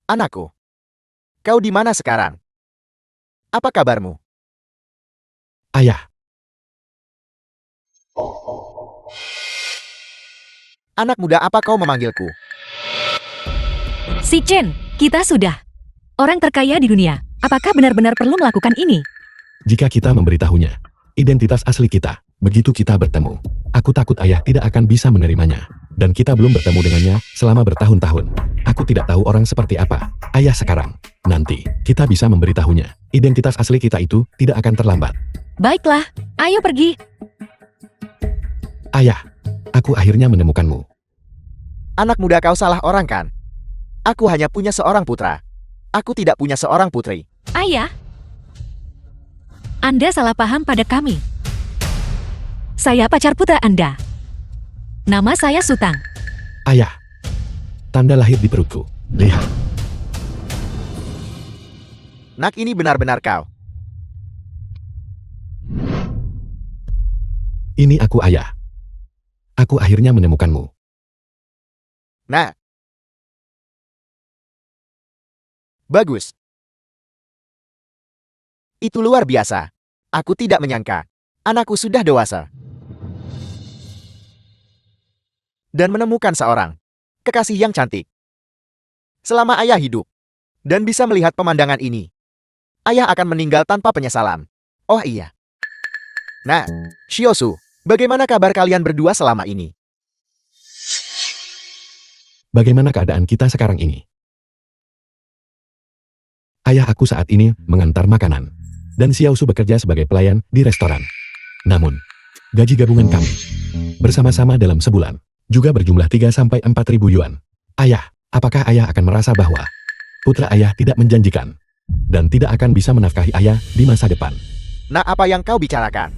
Anakku, kau di mana sekarang? Apa kabarmu? Ayah, Anak muda, apa kau memanggilku? Si Chen, kita sudah orang terkaya di dunia. Apakah benar-benar perlu melakukan ini? jika kita memberitahunya identitas asli kita, begitu kita bertemu, aku takut ayah tidak akan bisa menerimanya. Dan kita belum bertemu dengannya selama bertahun-tahun. Aku tidak tahu orang seperti apa ayah sekarang. Nanti, kita bisa memberitahunya. Identitas asli kita itu tidak akan terlambat. Baiklah, ayo pergi. Ayah, aku akhirnya menemukanmu. Anak muda, kau salah orang kan? Aku hanya punya seorang putra. Aku tidak punya seorang putri. Ayah, Anda salah paham pada kami. Saya pacar putra Anda. Nama saya Sutang. Ayah, tanda lahir di perutku. Lihat, Nak, ini benar-benar kau. ini aku ayah. Aku akhirnya menemukanmu. Nah. Bagus. Itu luar biasa. Aku tidak menyangka. Anakku sudah dewasa. Dan menemukan seorang kekasih yang cantik. Selama ayah hidup dan bisa melihat pemandangan ini, ayah akan meninggal tanpa penyesalan. Oh iya. Nah, Shiosu, bagaimana kabar kalian berdua selama ini? Bagaimana keadaan kita sekarang ini? Ayah aku saat ini mengantar makanan. Dan Xiaosu bekerja sebagai pelayan di restoran. Namun, gaji gabungan kami bersama-sama dalam sebulan juga berjumlah 3-4 ribu yuan. Ayah, apakah ayah akan merasa bahwa putra ayah tidak menjanjikan dan tidak akan bisa menafkahi ayah di masa depan? Nah, apa yang kau bicarakan?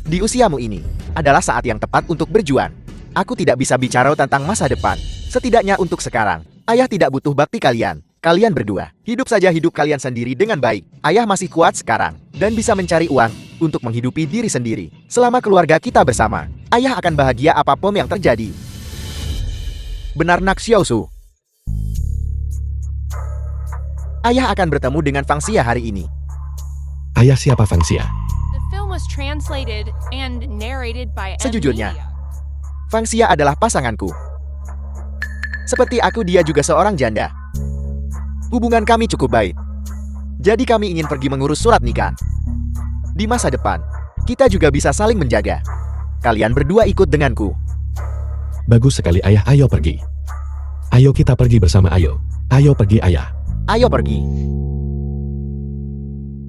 Di usiamu ini adalah saat yang tepat untuk berjuang. Aku tidak bisa bicara tentang masa depan. Setidaknya untuk sekarang, ayah tidak butuh bakti kalian. Kalian berdua, hidup saja hidup kalian sendiri dengan baik. Ayah masih kuat sekarang dan bisa mencari uang untuk menghidupi diri sendiri. Selama keluarga kita bersama, ayah akan bahagia apapun yang terjadi. Benar, Nak Xiaosu. Ayah akan bertemu dengan Fang Xia hari ini. Ayah siapa Fang Xia? The film was translated and narrated by Sejujurnya, Emilia. Fang Xia adalah pasanganku. Seperti aku, dia juga seorang janda. Hubungan kami cukup baik. Jadi kami ingin pergi mengurus surat nikah. Di masa depan, kita juga bisa saling menjaga. Kalian berdua ikut denganku. Bagus sekali ayah, ayo pergi. Ayo kita pergi bersama, ayo. Ayo pergi ayah. Ayo pergi.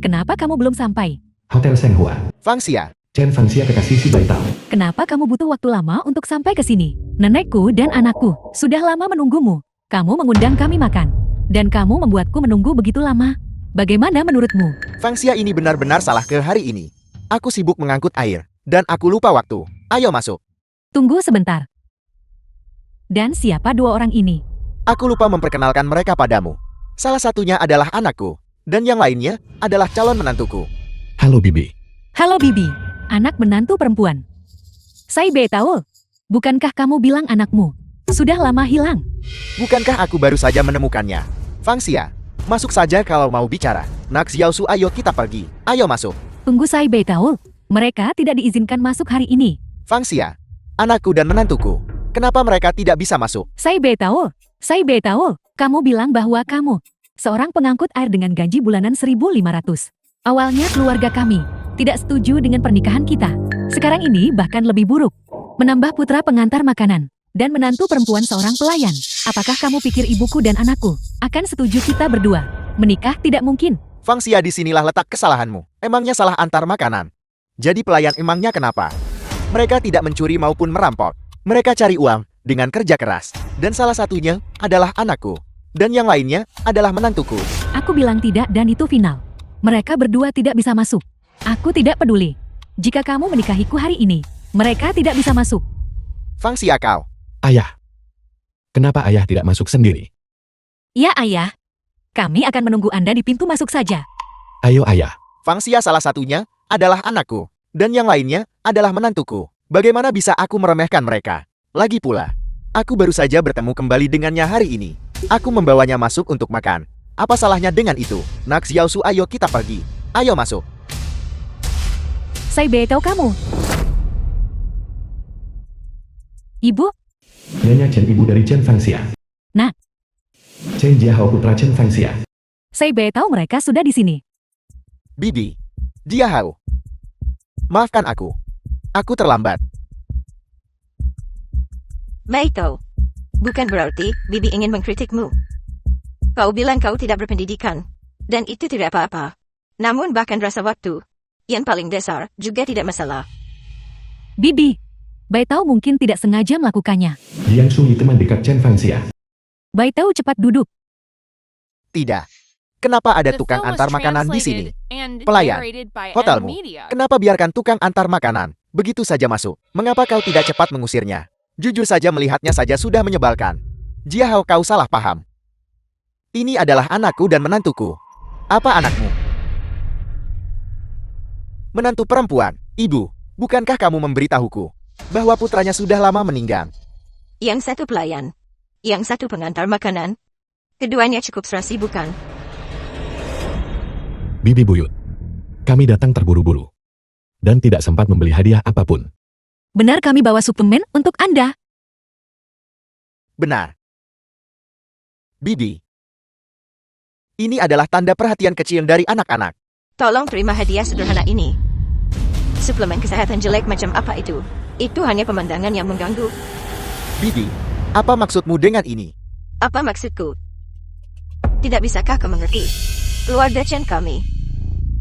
Kenapa kamu belum sampai? Hotel Shenhua. Fang Xia, Chen Fang Xia kekasih si Baitao. Kenapa kamu butuh waktu lama untuk sampai ke sini? Nenekku dan anakku sudah lama menunggumu. Kamu mengundang kami makan. Dan kamu membuatku menunggu begitu lama. Bagaimana menurutmu? Fang Xia ini benar-benar salah ke hari ini. Aku sibuk mengangkut air, dan aku lupa waktu. Ayo masuk. Tunggu sebentar. Dan siapa dua orang ini? Aku lupa memperkenalkan mereka padamu. Salah satunya adalah anakku, dan yang lainnya adalah calon menantuku. Halo Bibi. Halo Bibi, anak menantu perempuan. Saya tahu. Bukankah kamu bilang anakmu sudah lama hilang? Bukankah aku baru saja menemukannya? Fang Xia, masuk saja kalau mau bicara. Nak Xiaosu, ayo kita pergi. Ayo masuk. Tunggu, saya tahu. Mereka tidak diizinkan masuk hari ini. Fang Xia, anakku dan menantuku. Kenapa mereka tidak bisa masuk? Saya tahu. Saya tahu. Kamu bilang bahwa kamu seorang pengangkut air dengan gaji bulanan 1.500. Awalnya keluarga kami tidak setuju dengan pernikahan kita. Sekarang ini bahkan lebih buruk. Menambah putra pengantar makanan dan menantu perempuan seorang pelayan. Apakah kamu pikir ibuku dan anakku akan setuju kita berdua menikah? Tidak mungkin. Fang Xia, disinilah letak kesalahanmu. Emangnya salah antar makanan? Jadi pelayan emangnya kenapa? Mereka tidak mencuri maupun merampok. Mereka cari uang dengan kerja keras. Dan salah satunya adalah anakku. Dan yang lainnya adalah menantuku. Aku bilang tidak dan itu final. Mereka berdua tidak bisa masuk. Aku tidak peduli. Jika kamu menikahiku hari ini, mereka tidak bisa masuk. Fang Xia, kau. Ayah. Kenapa ayah tidak masuk sendiri? Ya ayah, kami akan menunggu Anda di pintu masuk saja. Ayo ayah. Fang Xia salah satunya adalah anakku. Dan yang lainnya adalah menantuku. Bagaimana bisa aku meremehkan mereka? Lagi pula, aku baru saja bertemu kembali dengannya hari ini. Aku membawanya masuk untuk makan. Apa salahnya dengan itu? Nak Xiaosu, ayo kita pergi. Ayo masuk. Saya beritahu kamu. Ibu, Nyonya Chen, ibu dari Chen Fangxia. Nah. Chen Jiahao, putra Chen Fangxia. saya beritahu mereka sudah di sini. Bibi. Dia Hao. Maafkan aku. Aku terlambat. Maito. Bukan berarti Bibi ingin mengkritikmu. Kau bilang kau tidak berpendidikan. Dan itu tidak apa-apa. Namun bahkan rasa waktu yang paling dasar juga tidak masalah. Bibi, Baitao mungkin tidak sengaja melakukannya. Jiang Sui, teman dekat Chen Fangxia. Baitao cepat duduk. Tidak. Kenapa ada The tukang film was antar makanan di sini? translated and Pelayan. narrated by Hotelmu. Media. Kenapa biarkan tukang antar makanan begitu saja masuk? Mengapa kau tidak cepat mengusirnya? Jujur saja melihatnya saja sudah menyebalkan. Jiahao, kau salah paham. Ini adalah anakku dan menantuku. Apa anakmu? Menantu perempuan. Ibu, bukankah kamu memberitahuku bahwa putranya sudah lama meninggal? Yang satu pelayan. Yang satu pengantar makanan. Keduanya cukup serasi bukan? Bibi buyut. Kami datang terburu-buru. Dan tidak sempat membeli hadiah apapun. Benar kami bawa suplemen untuk Anda. Benar. Bibi. Ini adalah tanda perhatian kecil dari anak-anak. Tolong terima hadiah sederhana ini. Suplemen kesehatan jelek macam apa itu? Itu hanya pemandangan yang mengganggu. Bibi, apa maksudmu dengan ini? Apa maksudku? Tidak bisakah kau mengerti? Keluarga Chen kami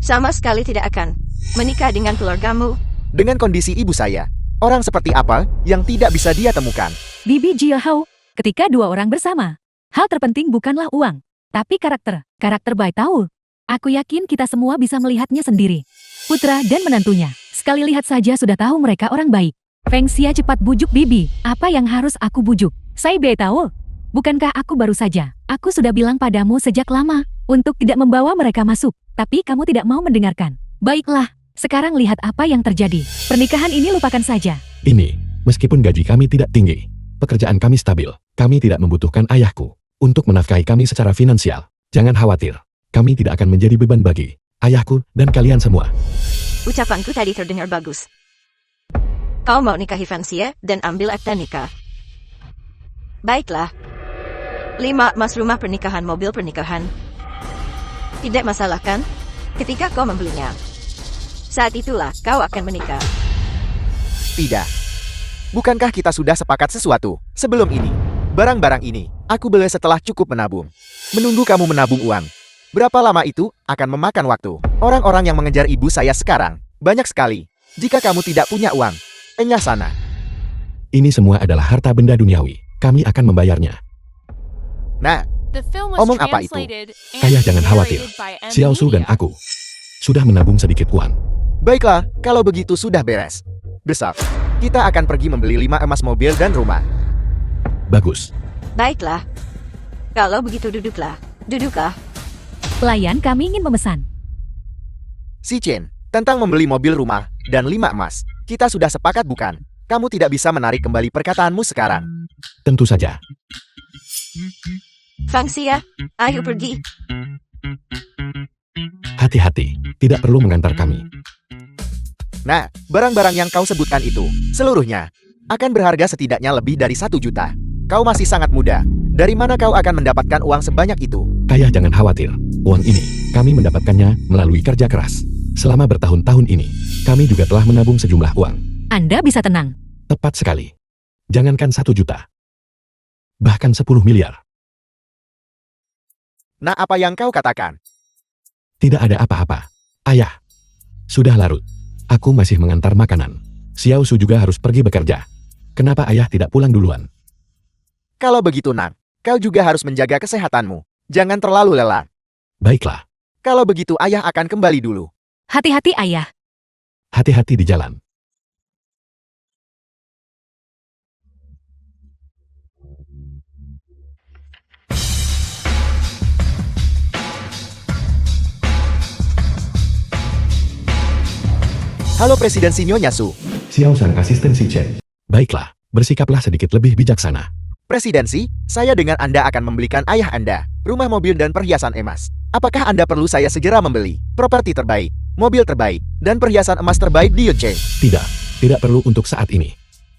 sama sekali tidak akan menikah dengan keluargamu. Dengan kondisi ibu saya, orang seperti apa yang tidak bisa dia temukan? Bibi Jiahao, ketika dua orang bersama, hal terpenting bukanlah uang, tapi karakter. Karakter Baitao. Aku yakin kita semua bisa melihatnya sendiri. Putra dan menantunya. Sekali lihat saja sudah tahu mereka orang baik. Feng Xia cepat bujuk Bibi. Apa yang harus aku bujuk? Saya Baitao. Bukankah aku baru saja? Aku sudah bilang padamu sejak lama untuk tidak membawa mereka masuk. Tapi kamu tidak mau mendengarkan. Baiklah, sekarang lihat apa yang terjadi. Pernikahan ini lupakan saja. Ini, meskipun gaji kami tidak tinggi, pekerjaan kami stabil, kami tidak membutuhkan ayahku untuk menafkahi kami secara finansial. Jangan khawatir, kami tidak akan menjadi beban bagi ayahku dan kalian semua. Ucapanku tadi terdengar bagus. Kau mau nikahi Fangxia dan ambil akta nikah. Baiklah. 5 emas rumah pernikahan, mobil pernikahan. Tidak masalah kan? Ketika kau membelinya. Saat itulah kau akan menikah. Tidak. Bukankah kita sudah sepakat sesuatu sebelum ini? Barang-barang ini, aku beli setelah cukup menabung. Menunggu kamu menabung uang. Berapa lama itu akan memakan waktu? Orang-orang yang mengejar ibu saya sekarang, banyak sekali. Jika kamu tidak punya uang, enyah sana. Ini semua adalah harta benda duniawi. Kami akan membayarnya. Nah, The film was Omong apa itu? translated and Ayah jangan khawatir. narrated by Xiao Su dan Media. aku sudah menabung sedikit uang. baiklah, kalau begitu sudah beres. Besok, kita akan pergi membeli 5 emas mobil dan rumah. Bagus. Baiklah. Kalau begitu duduklah. Duduklah. Pelayan kami ingin memesan. Si Chen, tentang membeli mobil rumah dan 5 emas. Kita sudah sepakat bukan? Kamu tidak bisa menarik kembali perkataanmu sekarang. Tentu saja. Fangxia, ayo pergi. Hati-hati, tidak perlu mengantar kami. Nah, barang-barang yang kau sebutkan itu, seluruhnya, akan berharga setidaknya lebih dari 1 juta. Kau masih sangat muda. Dari mana kau akan mendapatkan uang sebanyak itu? Ayah jangan khawatir. Uang ini, kami mendapatkannya melalui kerja keras. Selama bertahun-tahun ini, kami juga telah menabung sejumlah uang. Anda bisa tenang. Tepat sekali. Jangankan 1 juta. Bahkan 10 miliar. Nah, apa yang kau katakan? Tidak ada apa-apa. Ayah. Sudah larut. Aku masih mengantar makanan. Xiao Su juga harus pergi bekerja. Kenapa ayah tidak pulang duluan? Kalau begitu, Nang, kau juga harus menjaga kesehatanmu. Jangan terlalu lelah. Baiklah. Kalau begitu, ayah akan kembali dulu. Hati-hati ayah. Hati-hati di jalan. Halo Presiden Sinyo Nyasu. Xiao San, asisten si Chen. Baiklah, bersikaplah sedikit lebih bijaksana. Presidensi, saya dengan Anda akan membelikan ayah Anda rumah, mobil, dan perhiasan emas. Apakah Anda perlu saya segera membeli properti terbaik, mobil terbaik, dan perhiasan emas terbaik di Yuncheng? Tidak perlu untuk saat ini.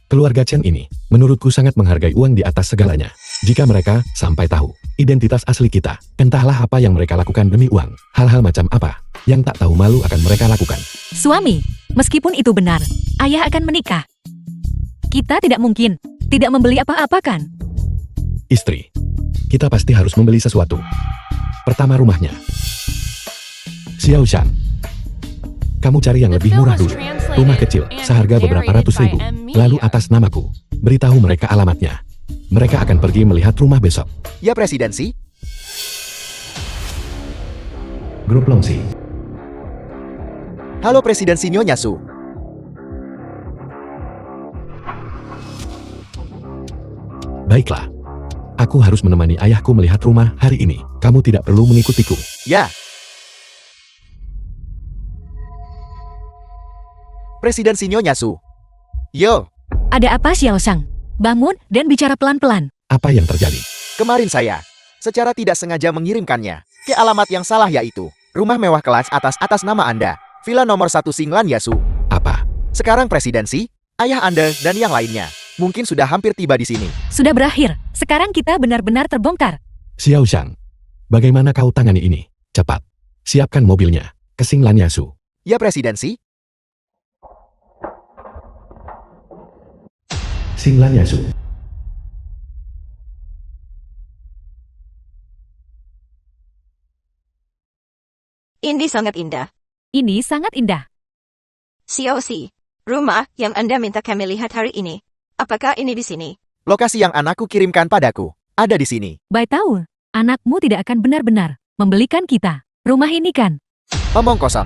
Keluarga Chen ini, menurutku sangat menghargai uang di atas segalanya. Jika mereka sampai tahu identitas asli kita, entahlah apa yang mereka lakukan demi uang. Hal-hal macam apa yang tak tahu malu akan mereka lakukan. Suami, meskipun itu benar, ayah akan menikah. Kita tidak mungkin tidak membeli apa-apa kan? Istri, kita pasti harus membeli sesuatu. Pertama, rumahnya. Xiao Shan, kamu cari yang lebih murah dulu. Rumah kecil, seharga beberapa ratus ribu. Lalu atas namaku. Beritahu mereka alamatnya. Mereka akan pergi melihat rumah besok. Ya, Presidensi. Grup Longxi. Halo Presidensi Nyonya Su. Baiklah. Aku harus menemani ayahku melihat rumah hari ini. Kamu tidak perlu mengikutiku. Ya. Presidensi Nyonya Su. Yo, Ada apa Xiao Shang? Bangun dan bicara pelan-pelan. Apa yang terjadi? kemarin saya secara tidak sengaja mengirimkannya ke alamat yang salah, yaitu rumah mewah kelas atas nama Anda, Villa nomor 1 Singlan Yasu. Apa? Sekarang Presidensi, ayah Anda dan yang lainnya mungkin sudah hampir tiba di sini. Sudah berakhir. Sekarang kita benar-benar terbongkar. Xiao Shang, bagaimana kau tangani ini? Cepat. Siapkan mobilnya. Ke Singlan Yasu. Ya, Presidensi. Singlan Yasu. Ini sangat indah. Ini sangat indah. COC, rumah yang Anda minta kami lihat hari ini. Apakah ini di sini? Lokasi yang anakku kirimkan padaku ada di sini. Baik tahu, anakmu tidak akan benar-benar membelikan kita rumah ini kan? Omong kosong.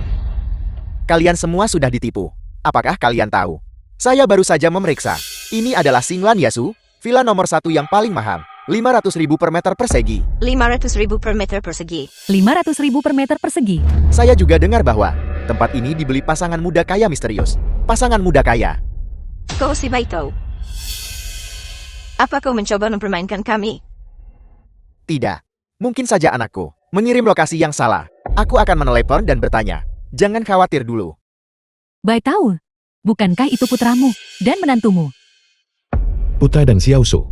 Kalian semua sudah ditipu. Apakah kalian tahu? Saya baru saja memeriksa. Ini adalah Singlan Yasu, villa nomor 1 yang paling mahal. 500.000 per meter persegi. 500.000 per meter persegi. 500.000 per meter persegi. Saya juga dengar bahwa tempat ini dibeli pasangan muda kaya misterius. Pasangan muda kaya. Kau si Baito. Apa kau mencoba mempermainkan kami? Tidak. Mungkin saja anakku mengirim lokasi yang salah. Aku akan menelepon dan bertanya. Jangan khawatir dulu. Baik tahu. Bukankah itu putramu dan menantumu? Putra dan Xiao Su.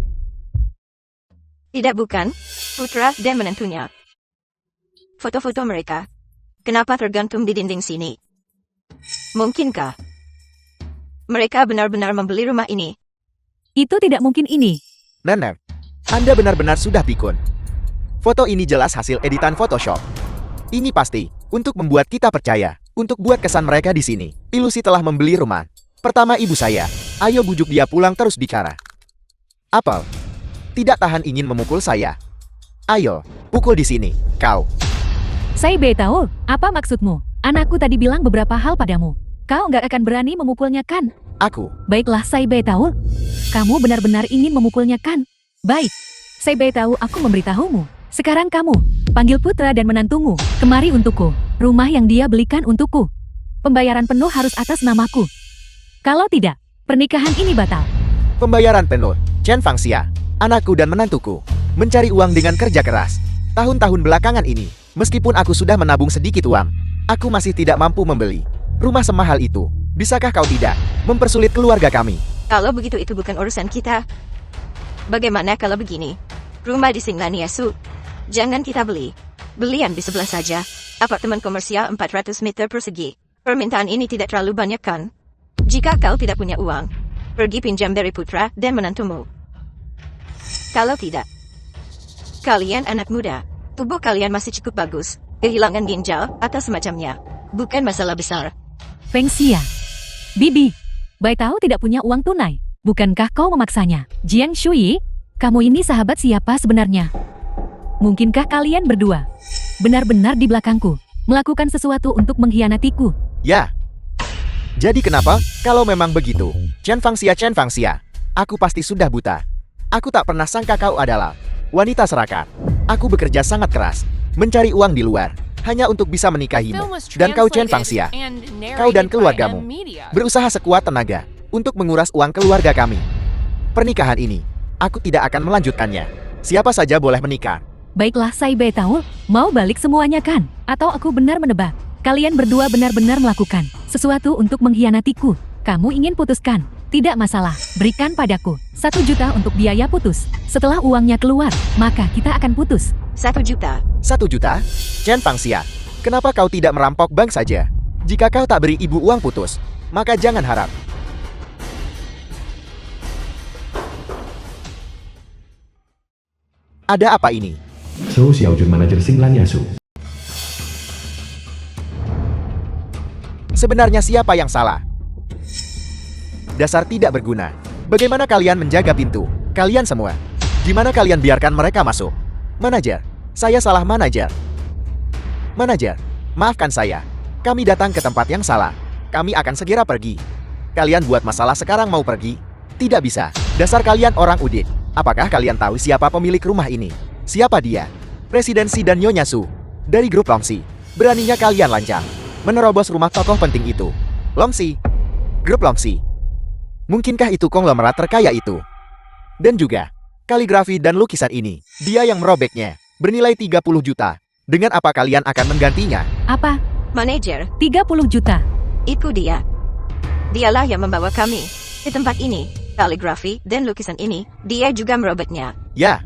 Tidak, bukan. Putra dan menantunya. Foto-foto mereka. Kenapa tergantung di dinding sini? Mungkinkah mereka benar-benar membeli rumah ini? Itu tidak mungkin ini. Nenek, Anda benar-benar sudah pikun. Foto ini jelas hasil editan Photoshop. Ini pasti untuk membuat kita percaya. Untuk buat kesan mereka di sini. Ilusi telah membeli rumah. Pertama ibu saya. Ayo bujuk dia pulang terus bicara. Apel. Tidak tahan ingin memukul saya. Ayo, pukul di sini, kau. Saya tahu, apa maksudmu? Anakku tadi bilang beberapa hal padamu. Kau nggak akan berani memukulnya kan? Aku. Baiklah, saya tahu. Kamu benar-benar ingin memukulnya kan? Baik, saya tahu aku memberitahumu. Sekarang kamu, panggil putra dan menantumu, kemari untukku. Rumah yang dia belikan untukku. Pembayaran penuh harus atas namaku. Kalau tidak, pernikahan ini batal. Pembayaran penuh. Chen Fangxia, anakku dan menantuku, mencari uang dengan kerja keras. Tahun-tahun belakangan ini, meskipun aku sudah menabung sedikit uang, aku masih tidak mampu membeli rumah semahal itu. Bisakah kau tidak mempersulit keluarga kami? Kalau begitu itu bukan urusan kita. Bagaimana kalau begini? Rumah di Singlan Yasu. Jangan kita beli. Belian di sebelah saja. Apartemen komersial 400 meter persegi. Permintaan ini tidak terlalu banyak kan? Jika kau tidak punya uang, pergi pinjam dari putra dan menantumu. Kalau tidak, kalian anak muda, tubuh kalian masih cukup bagus, kehilangan ginjal atau semacamnya. Bukan masalah besar. Feng Xia. Bibi, Bai tahu tidak punya uang tunai. Bukankah kau memaksanya? Jiang Shui, kamu ini sahabat siapa sebenarnya? Mungkinkah kalian berdua benar-benar di belakangku melakukan sesuatu untuk mengkhianatiku? Ya. Jadi kenapa? Kalau memang begitu, Chen Fangxia, aku pasti sudah buta. Aku tak pernah sangka kau adalah wanita serakah. Aku bekerja sangat keras, mencari uang di luar, hanya untuk bisa menikahimu. Dan kau Chen Fangxia, kau dan keluargamu berusaha sekuat tenaga untuk menguras uang keluarga kami. Pernikahan ini Aku tidak akan melanjutkannya. Siapa saja boleh menikah. Baiklah, Sai Beitaul, mau balik semuanya kan? Atau aku benar menebak? Kalian berdua benar-benar melakukan sesuatu untuk mengkhianatiku. Kamu ingin putuskan? Tidak masalah, berikan padaku 1 juta untuk biaya putus. Setelah uangnya keluar, maka kita akan putus. 1 juta. 1 juta? Chen Fangxia, kenapa kau tidak merampok bank saja? Jika kau tak beri ibu uang putus, maka jangan harap. Ada apa ini? Zhou Xiaojun, manajer Xinglan Yasu. Sebenarnya siapa yang salah? Dasar tidak berguna. Bagaimana kalian menjaga pintu? Kalian semua. Gimana kalian biarkan mereka masuk? Manajer, saya salah manajer. Manajer, maafkan saya. Kami datang ke tempat yang salah. Kami akan segera pergi. Kalian buat masalah sekarang mau pergi? Tidak bisa. Dasar kalian orang udit. Apakah kalian tahu siapa pemilik rumah ini? Siapa dia? Presiden Xi dan Nyonya Su. Dari grup Longxi. Beraninya kalian lancang menerobos rumah tokoh penting itu. Longxi. Grup Longxi. Mungkinkah itu konglomerat terkaya itu? Dan juga, kaligrafi dan lukisan ini, dia yang merobeknya. Bernilai 30 juta. Dengan apa kalian akan menggantinya? Apa? Manajer, 30 juta. itu dia. Dialah yang membawa kami ke tempat ini. Kaligrafi dan lukisan ini, dia juga merobeknya. Ya,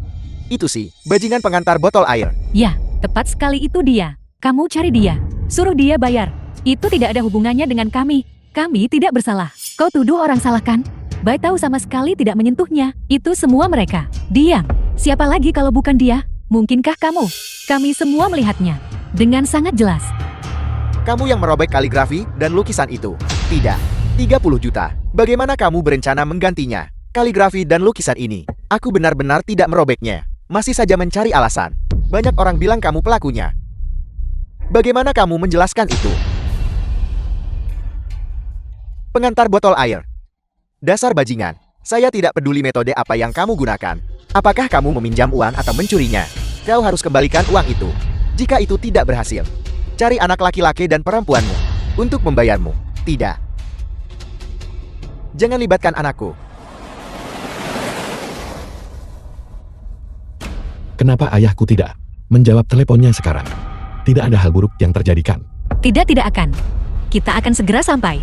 itu sih, bajingan pengantar botol air. Ya, tepat sekali itu dia. Kamu cari dia. Suruh dia bayar. Itu tidak ada hubungannya dengan kami. Kami tidak bersalah. Kau tuduh orang salah kan? Baitao sama sekali tidak menyentuhnya. Itu semua mereka. Diam. Siapa lagi kalau bukan dia? Mungkinkah kamu? Kami semua melihatnya. Dengan sangat jelas. Kamu yang merobek kaligrafi dan lukisan itu. Tidak. 30 juta. Bagaimana kamu berencana menggantinya? Kaligrafi dan lukisan ini. Aku benar-benar tidak merobeknya. Masih saja mencari alasan. Banyak orang bilang kamu pelakunya. Bagaimana kamu menjelaskan itu? Pengantar botol air. Dasar bajingan. Saya tidak peduli metode apa yang kamu gunakan. Apakah kamu meminjam uang atau mencurinya? Kau harus kembalikan uang itu. Jika itu tidak berhasil, cari anak laki-laki dan perempuanmu untuk membayarmu. Tidak. Jangan libatkan anakku. Kenapa ayahku tidak menjawab teleponnya sekarang? Tidak ada hal buruk yang terjadi kan? Tidak akan. Kita akan segera sampai.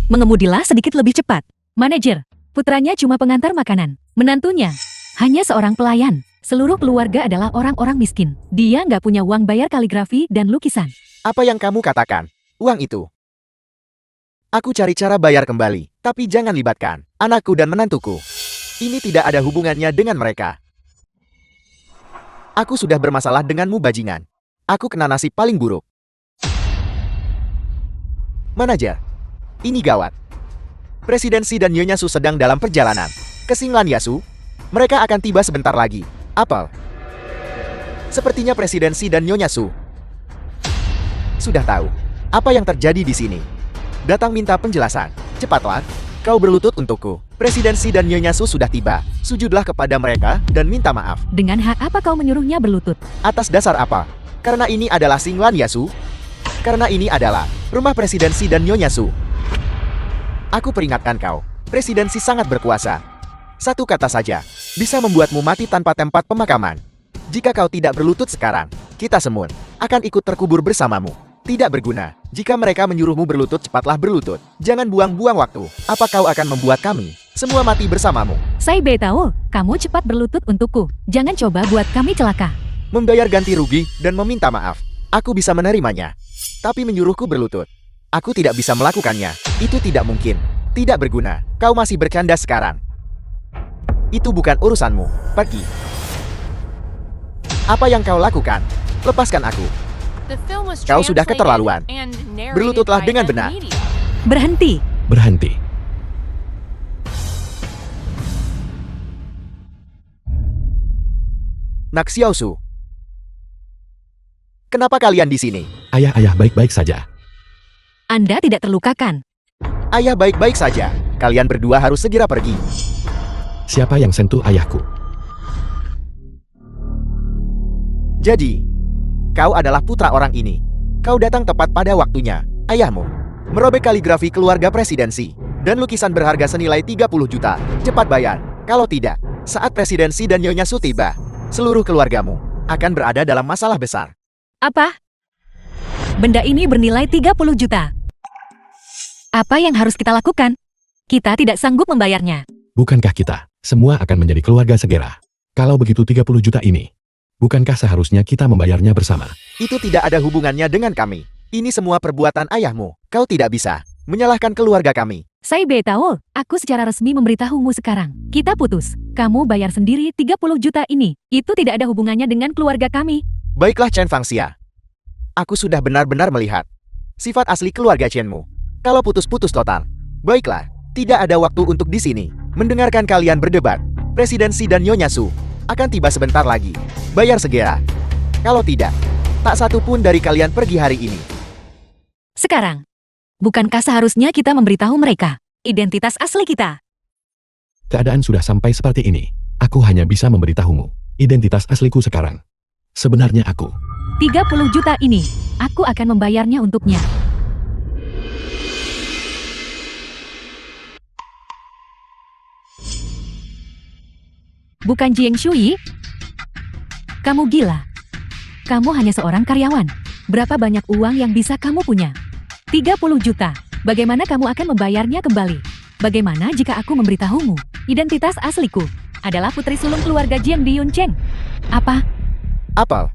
Mengemudilah sedikit lebih cepat. Manajer, putranya cuma pengantar makanan. Menantunya, hanya seorang pelayan. Seluruh keluarga adalah orang-orang miskin. Dia nggak punya uang bayar kaligrafi dan lukisan. Apa yang kamu katakan? Uang itu. Aku cari cara bayar kembali, tapi jangan libatkan anakku dan menantuku. Ini tidak ada hubungannya dengan mereka. Aku sudah bermasalah denganmu bajingan. Aku kena nasib paling buruk. Manajer, ini gawat. Presiden Xi dan Nyonya Su sedang dalam perjalanan ke Xinglan Yasu. Mereka akan tiba sebentar lagi. Apel. Sepertinya Presiden Xi dan Nyonya Su sudah tahu apa yang terjadi di sini. Datang minta penjelasan. Cepatlah, kau berlutut untukku. Presiden Xi dan Nyonya Su sudah tiba. Sujudlah kepada mereka dan minta maaf. Dengan hak apa kau menyuruhnya berlutut? Atas dasar apa? Karena ini adalah Xinglan Yasu. Karena ini adalah rumah Presiden Xi dan Nyonya Su. Aku peringatkan kau, Presiden Xi sangat berkuasa. Satu kata saja, bisa membuatmu mati tanpa tempat pemakaman. Jika kau tidak berlutut sekarang, kita semua akan ikut terkubur bersamamu. Tidak berguna. Jika mereka menyuruhmu berlutut, cepatlah berlutut. Jangan buang-buang waktu. Apa kau akan membuat kami semua mati bersamamu? Sai Beitao, kamu cepat berlutut untukku. Jangan coba buat kami celaka. Membayar ganti rugi dan meminta maaf. Aku bisa menerimanya. Tapi menyuruhku berlutut, aku tidak bisa melakukannya. Itu tidak mungkin. Tidak berguna. Kau masih bercanda sekarang. Itu bukan urusanmu. Pergi. Apa yang kau lakukan? Lepaskan aku. The film was Kau sudah translated keterlaluan. and narrated Berlututlah by dengan Ed benar. Media. Berhenti. Berhenti. Nak Xiaosu. Kenapa kalian di sini? Ayah baik-baik saja. Anda tidak terlukakan. Ayah baik-baik saja. Kalian berdua harus segera pergi. Siapa yang sentuh ayahku? Jadi, kau adalah putra orang ini. Kau datang tepat pada waktunya. Ayahmu merobek kaligrafi keluarga Presiden Xi. Dan lukisan berharga senilai 30 juta. Cepat bayar. Kalau tidak, saat Presiden Xi dan Nyonya Su tiba, seluruh keluargamu akan berada dalam masalah besar. Apa? Benda ini bernilai 30 juta. Apa yang harus kita lakukan? Kita tidak sanggup membayarnya. Bukankah kita semua akan menjadi keluarga segera? Kalau begitu 30 juta ini, bukankah seharusnya kita membayarnya bersama? Itu tidak ada hubungannya dengan kami. Ini semua perbuatan ayahmu. Kau tidak bisa menyalahkan keluarga kami. Saya tahu, aku secara resmi memberitahumu sekarang. Kita putus. Kamu bayar sendiri 30 juta ini. Itu tidak ada hubungannya dengan keluarga kami. Baiklah Chen Fangxia. Aku sudah benar-benar melihat sifat asli keluarga Chenmu. Kalau putus-putus total. Baiklah, tidak ada waktu untuk di sini mendengarkan kalian berdebat. Presiden Xi dan Nyonya Su akan tiba sebentar lagi. Bayar segera. Kalau tidak, tak satu pun dari kalian pergi hari ini. Sekarang, bukankah seharusnya kita memberitahu mereka identitas asli kita? Keadaan sudah sampai seperti ini. Aku hanya bisa memberitahumu identitas asliku sekarang. Sebenarnya aku 30 juta ini, aku akan membayarnya untuknya. Bukan Jiang Shui? Kamu gila. Kamu hanya seorang karyawan. Berapa banyak uang yang bisa kamu punya? 30 juta. Bagaimana kamu akan membayarnya kembali? Bagaimana jika aku memberitahumu? Identitas asliku adalah putri sulung keluarga Jiang di Yuncheng. Apa? Apel.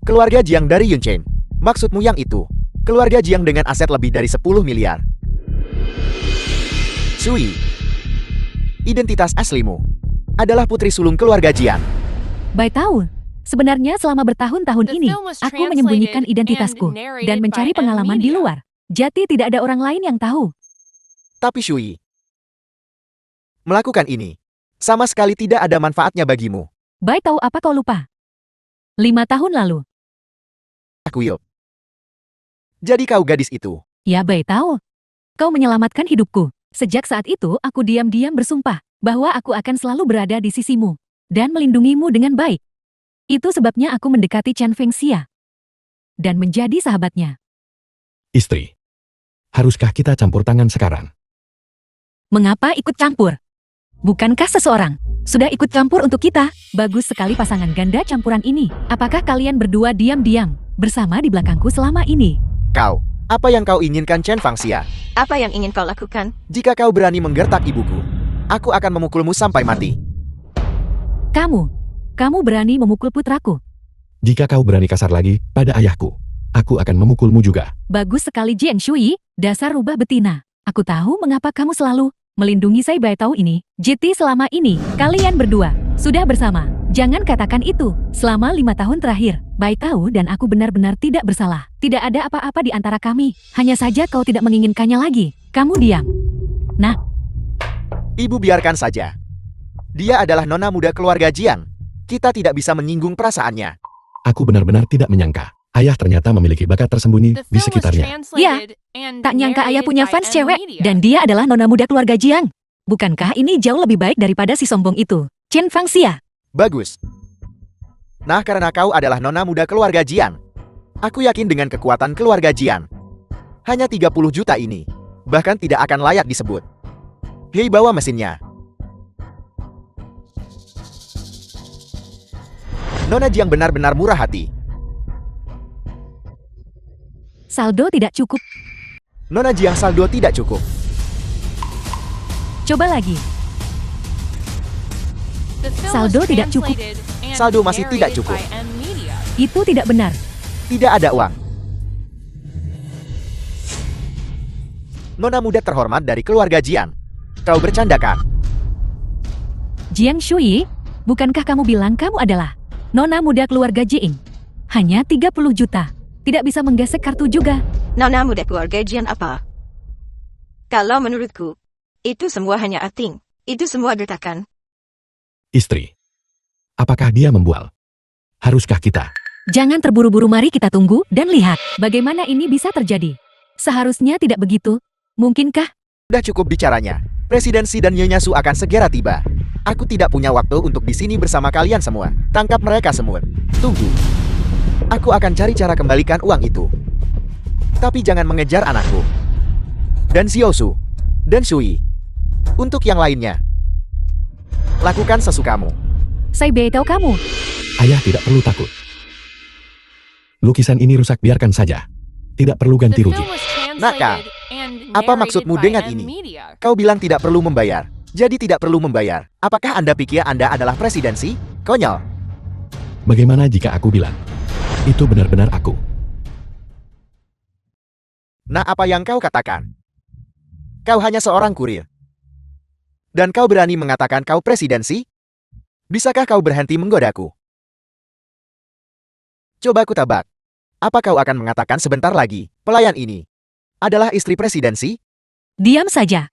Keluarga Jiang dari Yuncheng. Maksudmu yang itu? Keluarga Jiang dengan aset lebih dari 10 miliar. Sui. Identitas aslimu adalah putri sulung keluarga Jiang. Bai tahu. Sebenarnya selama bertahun-tahun ini, aku menyembunyikan identitasku dan mencari pengalaman di luar. Jati tidak ada orang lain yang tahu. Tapi Shui, melakukan ini sama sekali tidak ada manfaatnya bagimu. Bai tahu apa kau lupa? 5 tahun lalu. Aku Yop. Jadi kau gadis itu. Ya Bai tahu. Kau menyelamatkan hidupku. Sejak saat itu aku diam-diam bersumpah bahwa aku akan selalu berada di sisimu dan melindungimu dengan baik. Itu sebabnya aku mendekati Chen Fengxia dan menjadi sahabatnya. istri. Haruskah kita campur tangan sekarang? Mengapa ikut campur? Bukankah seseorang sudah ikut campur untuk kita? Bagus sekali pasangan ganda campuran ini. Apakah kalian berdua diam-diam bersama di belakangku selama ini? Kau, apa yang kau inginkan Chen Fangxia? Apa yang ingin kau lakukan? Jika kau berani menggertak ibuku, aku akan memukulmu sampai mati. Kamu berani memukul putraku. Jika kau berani kasar lagi pada ayahku, aku akan memukulmu juga. Bagus sekali Jiang Shui, dasar rubah betina. Aku tahu mengapa kamu selalu melindungi saya Bai tahu ini. JT selama ini, kalian berdua sudah bersama. Jangan katakan itu. Selama 5 tahun terakhir, Bai tahu dan aku benar-benar tidak bersalah. Tidak ada apa-apa di antara kami. Hanya saja kau tidak menginginkannya lagi. Kamu diam. Nah, Ibu biarkan saja. Dia adalah nona muda keluarga Jiang. Kita tidak bisa menyinggung perasaannya. Aku benar-benar tidak menyangka. Ayah ternyata memiliki bakat tersembunyi The di film was sekitarnya. translated and tak nyangka ayah narrated punya by fans N cewek Media. dan dia adalah nona muda keluarga Jiang. Bukankah ini jauh lebih baik daripada si sombong itu? Chen Fangxia. Bagus. Nah, karena kau adalah nona muda keluarga Jiang, aku yakin dengan kekuatan keluarga Jiang, hanya 30 juta ini bahkan tidak akan layak disebut. Hei, bawa mesinnya. Nona Jiang benar-benar murah hati. Saldo tidak cukup. Nona Jiang saldo tidak cukup. Coba lagi. The film Saldo was tidak cukup. translated and Saldo masih tidak narrated cukup. by N Media. Itu tidak benar. Tidak ada uang. Nona muda terhormat dari keluarga Jiang, kau bercandakan. Jiang Shui, bukankah kamu bilang kamu adalah nona muda keluarga Jiang? Hanya 30 juta. Tidak bisa menggesek kartu juga. Nona muda keluarga Jian apa? Kalau menurutku, itu semua hanya acting. Itu semua gertakan. Istri. Apakah dia membual? Haruskah kita? Jangan terburu-buru, mari kita tunggu dan lihat bagaimana ini bisa terjadi. Seharusnya tidak begitu. Mungkinkah? Sudah cukup bicaranya. Presiden Xi dan Nyonya Su akan segera tiba. Aku tidak punya waktu untuk di sini bersama kalian semua. Tangkap mereka semua. Tunggu. Aku akan cari cara kembalikan uang itu. Tapi jangan mengejar anakku. Dan Xiao Su, dan Shui. Untuk yang lainnya, lakukan sesukamu. Saya beritahu kamu. Ayah tidak perlu takut. Lukisan ini rusak, biarkan saja. Tidak perlu The ganti film rugi. was Naka, translated and apa narrated maksudmu by dengan M ini? Media. Kau bilang tidak perlu membayar, jadi tidak perlu membayar. Apakah Anda pikir Anda adalah presidensi? Konyol. Bagaimana jika aku bilang, itu benar-benar aku? Nah, apa yang kau katakan? Kau hanya seorang kurir. Dan kau berani mengatakan kau presidensi? Bisakah kau berhenti menggodaku? Coba ku tebak. Apa kau akan mengatakan sebentar lagi, pelayan ini adalah istri presidensi? Diam saja.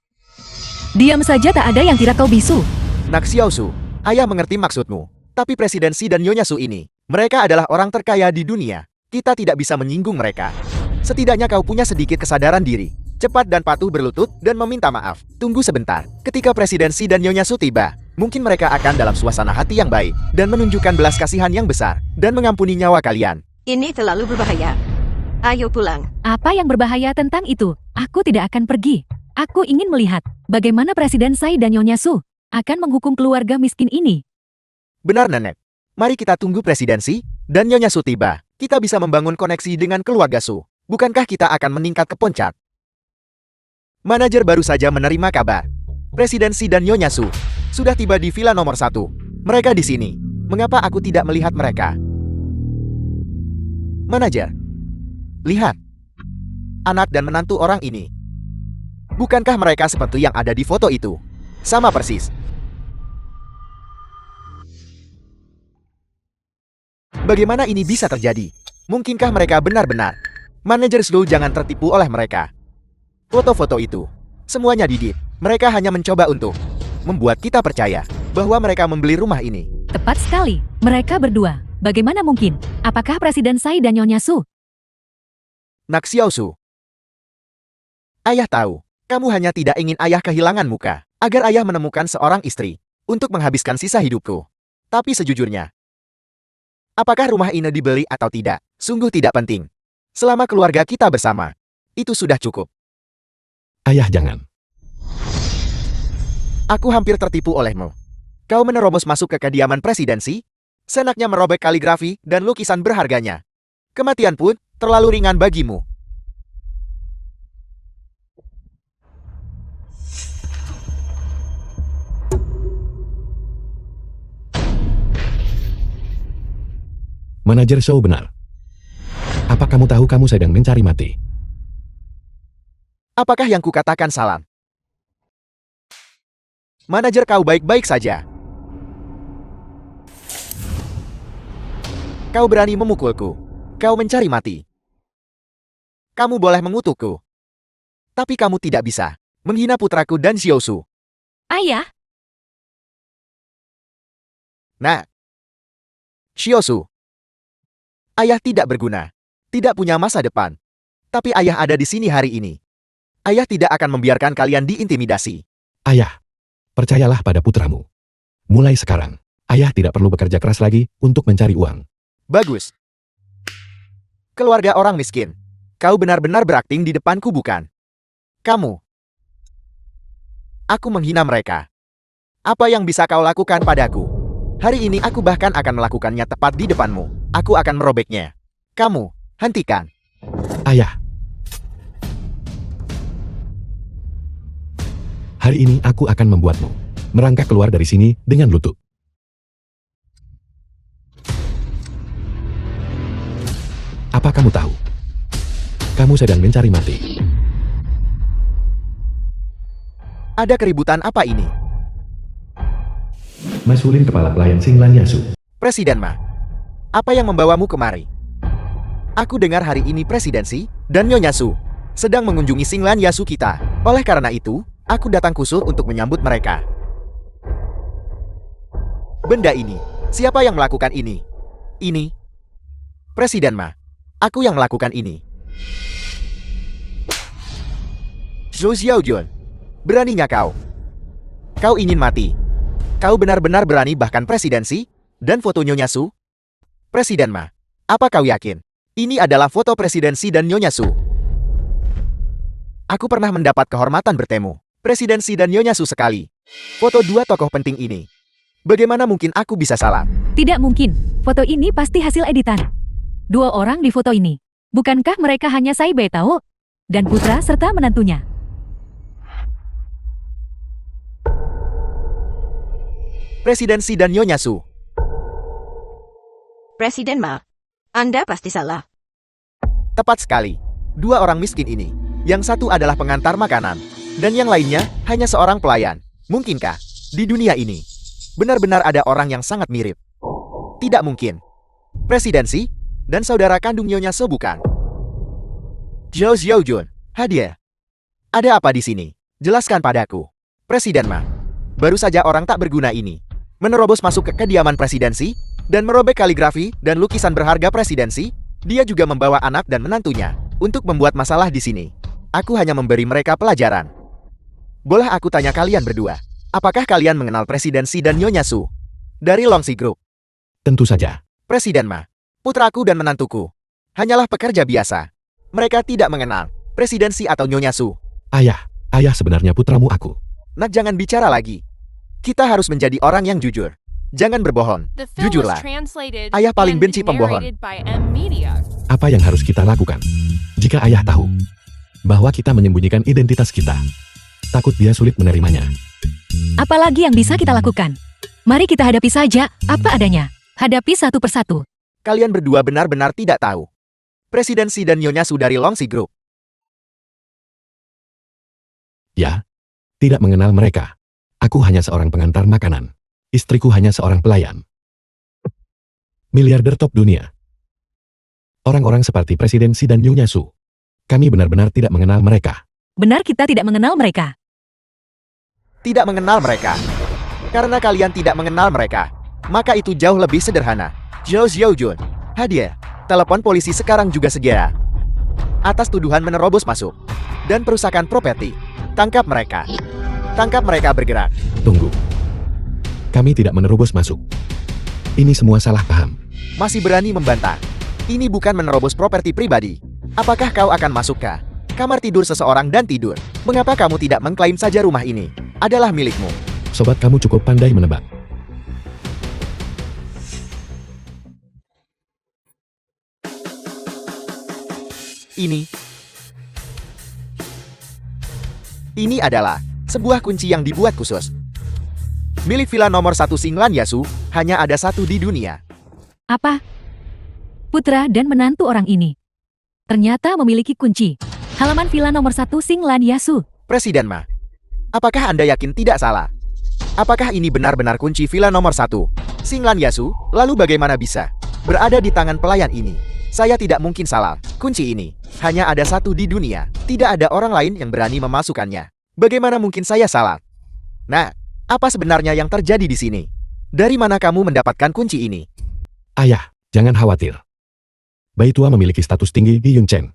Diam saja, tak ada yang kira kau bisu. Nak Xiaosu, ayah mengerti maksudmu. Tapi presidensi dan Nyonya Su ini, mereka adalah orang terkaya di dunia. Kita tidak bisa menyinggung mereka. Setidaknya kau punya sedikit kesadaran diri. Cepat dan patuh berlutut dan meminta maaf. Tunggu sebentar. Ketika presidensi dan Nyonya Su tiba, mungkin mereka akan dalam suasana hati yang baik dan menunjukkan belas kasihan yang besar dan mengampuni nyawa kalian. Ini terlalu berbahaya. Ayo pulang. Apa yang berbahaya tentang itu? Aku tidak akan pergi. Aku ingin melihat bagaimana Presiden Sai dan Nyonya Su akan menghukum keluarga miskin ini. Benar, Nenek. Mari kita tunggu presidensi dan Nyonya Su tiba. Kita bisa membangun koneksi dengan keluarga Su. Bukankah kita akan meningkat ke puncak? Manajer baru saja menerima kabar. Presidensi dan Nyonya Su sudah tiba di villa nomor 1. Mereka di sini. Mengapa aku tidak melihat mereka? Manajer, lihat. Anak dan menantu orang ini. Bukankah mereka seperti yang ada di foto itu? Sama persis. Bagaimana ini bisa terjadi? Mungkinkah mereka benar-benar? Manajer Slow, jangan tertipu oleh mereka. Foto-foto itu, semuanya didit. Mereka hanya mencoba untuk membuat kita percaya bahwa mereka membeli rumah ini. Tepat sekali. Mereka berdua. Bagaimana mungkin? Apakah Presiden Sai dan Nyonya Su? Nak Xiaosu, ayah tahu, kamu hanya tidak ingin ayah kehilangan muka, agar ayah menemukan seorang istri untuk menghabiskan sisa hidupku. Tapi sejujurnya, apakah rumah ini dibeli atau tidak, sungguh tidak penting. Selama keluarga kita bersama, itu sudah cukup. Ayah, jangan. Aku hampir tertipu olehmu. Kau menerobos masuk ke kediaman presidensi, senaknya merobek kaligrafi dan lukisan berharganya. Kematian pun terlalu ringan bagimu. Manajer Show benar. Apa kamu tahu kamu sedang mencari mati? Apakah yang kukatakan salah? Manajer, kau baik-baik saja. Kau berani memukulku. Kau mencari mati. Kamu boleh mengutukku. Tapi kamu tidak bisa menghina putraku dan Xiaosu. Ayah, Nah, Xiaosu, ayah tidak berguna, tidak punya masa depan. Tapi ayah ada di sini hari ini. Ayah tidak akan membiarkan kalian diintimidasi. Ayah, percayalah pada putramu. Mulai sekarang, ayah tidak perlu bekerja keras lagi untuk mencari uang. Bagus. Keluarga orang miskin. Kau benar-benar berakting di depanku, bukan? Kamu. Aku menghina mereka. Apa yang bisa kau lakukan padaku? Hari ini aku bahkan akan melakukannya tepat di depanmu. Aku akan merobeknya. Kamu, hentikan. Ayah. Hari ini aku akan membuatmu merangkak keluar dari sini dengan lutut. Apa kamu tahu? Kamu sedang mencari mati. Ada keributan apa ini? Masulin kepala pelayan Singlan Yasu. Presiden Ma, apa yang membawamu kemari? Aku dengar hari ini presidensi dan Nyonya Su sedang mengunjungi Singlan Yasu kita. Oleh karena itu, aku datang khusus untuk menyambut mereka. Benda ini, siapa yang melakukan ini? Ini, Presiden Ma. Aku yang melakukan ini. Zhou Xiaojun, beraninya kau? Kau ingin mati? Kau benar-benar berani bahkan presidensi? Dan foto Nyonya Su? Presiden Ma, apa kau yakin? Ini adalah foto presidensi dan Nyonya Su. Aku pernah mendapat kehormatan bertemu Presiden Xi dan Nyonya Su sekali. Foto dua tokoh penting ini. Bagaimana mungkin aku bisa salah? Tidak mungkin. Foto ini pasti hasil editan. Dua orang di foto ini. Bukankah mereka hanya Sai Beitao dan putra serta menantunya? Presiden Xi dan Nyonya Su. Presiden Ma, Anda pasti salah. Tepat sekali. Dua orang miskin ini. Yang satu adalah pengantar makanan. Dan yang lainnya hanya seorang pelayan. Mungkinkah di dunia ini benar-benar ada orang yang sangat mirip? Tidak mungkin. Presiden Xi dan saudara kandung Nyonya Su bukan? Zhou Xiaojun, hadiah. Ada apa di sini? Jelaskan padaku. Presiden Ma. Baru saja orang tak berguna ini menerobos masuk ke kediaman Presiden Xi dan merobek kaligrafi dan lukisan berharga Presiden Xi. Dia juga membawa anak dan menantunya untuk membuat masalah di sini. Aku hanya memberi mereka pelajaran. Boleh aku tanya kalian berdua, apakah kalian mengenal Presiden Xi dan Nyonya Su dari Longxi Group? Tentu saja. Presiden Ma, putraku dan menantuku hanyalah pekerja biasa. Mereka tidak mengenal Presiden Xi atau Nyonya Su. Ayah sebenarnya putramu aku. Nak, jangan bicara lagi. Kita harus menjadi orang yang jujur. Jangan berbohong. The film was Jujurlah. translated Ayah paling and benci pembohong. narrated by M Media. Apa yang harus kita lakukan? Jika ayah tahu bahwa kita menyembunyikan identitas kita, takut dia sulit menerimanya. Apalagi yang bisa kita lakukan? Mari kita hadapi saja apa adanya. Hadapi satu persatu. Kalian berdua benar-benar tidak tahu Presiden Xi dan Nyonya Su dari Longxi Group. Ya, tidak mengenal mereka. Aku hanya seorang pengantar makanan. Istriku hanya seorang pelayan. Miliarder top dunia. Orang-orang seperti Presiden Xi dan Nyonya Su. Kami benar-benar tidak mengenal mereka. Benar kita tidak mengenal mereka. Tidak mengenal mereka. Karena kalian tidak mengenal mereka, maka itu jauh lebih sederhana. Zhou Xiaojun, hadiah. Telepon polisi sekarang juga segera. Atas tuduhan menerobos masuk dan perusakan properti. Tangkap mereka. Tangkap mereka bergerak. Tunggu. Kami tidak menerobos masuk. Ini semua salah paham. Masih berani membantah. Ini bukan menerobos properti pribadi. Apakah kau akan masuk ke kamar tidur seseorang dan tidur? Mengapa kamu tidak mengklaim saja rumah ini adalah milikmu? Sobat, kamu cukup pandai menebak. Ini adalah sebuah kunci yang dibuat khusus. Milik villa nomor 1 Xinglan Yasu, hanya ada satu di dunia. Apa? Putra dan menantu orang ini ternyata memiliki kunci halaman villa nomor 1 Xinglan Yasu. Presiden Ma, apakah Anda yakin tidak salah? Apakah ini benar-benar kunci villa nomor 1 Xinglan Yasu? Lalu bagaimana bisa berada di tangan pelayan ini? Saya tidak mungkin salah. Kunci ini hanya ada satu di dunia. Tidak ada orang lain yang berani memasukkannya. Bagaimana mungkin saya salah? Nah, apa sebenarnya yang terjadi di sini? Dari mana kamu mendapatkan kunci ini? Ayah, jangan khawatir. Bayi tua memiliki status tinggi di Yuncheng.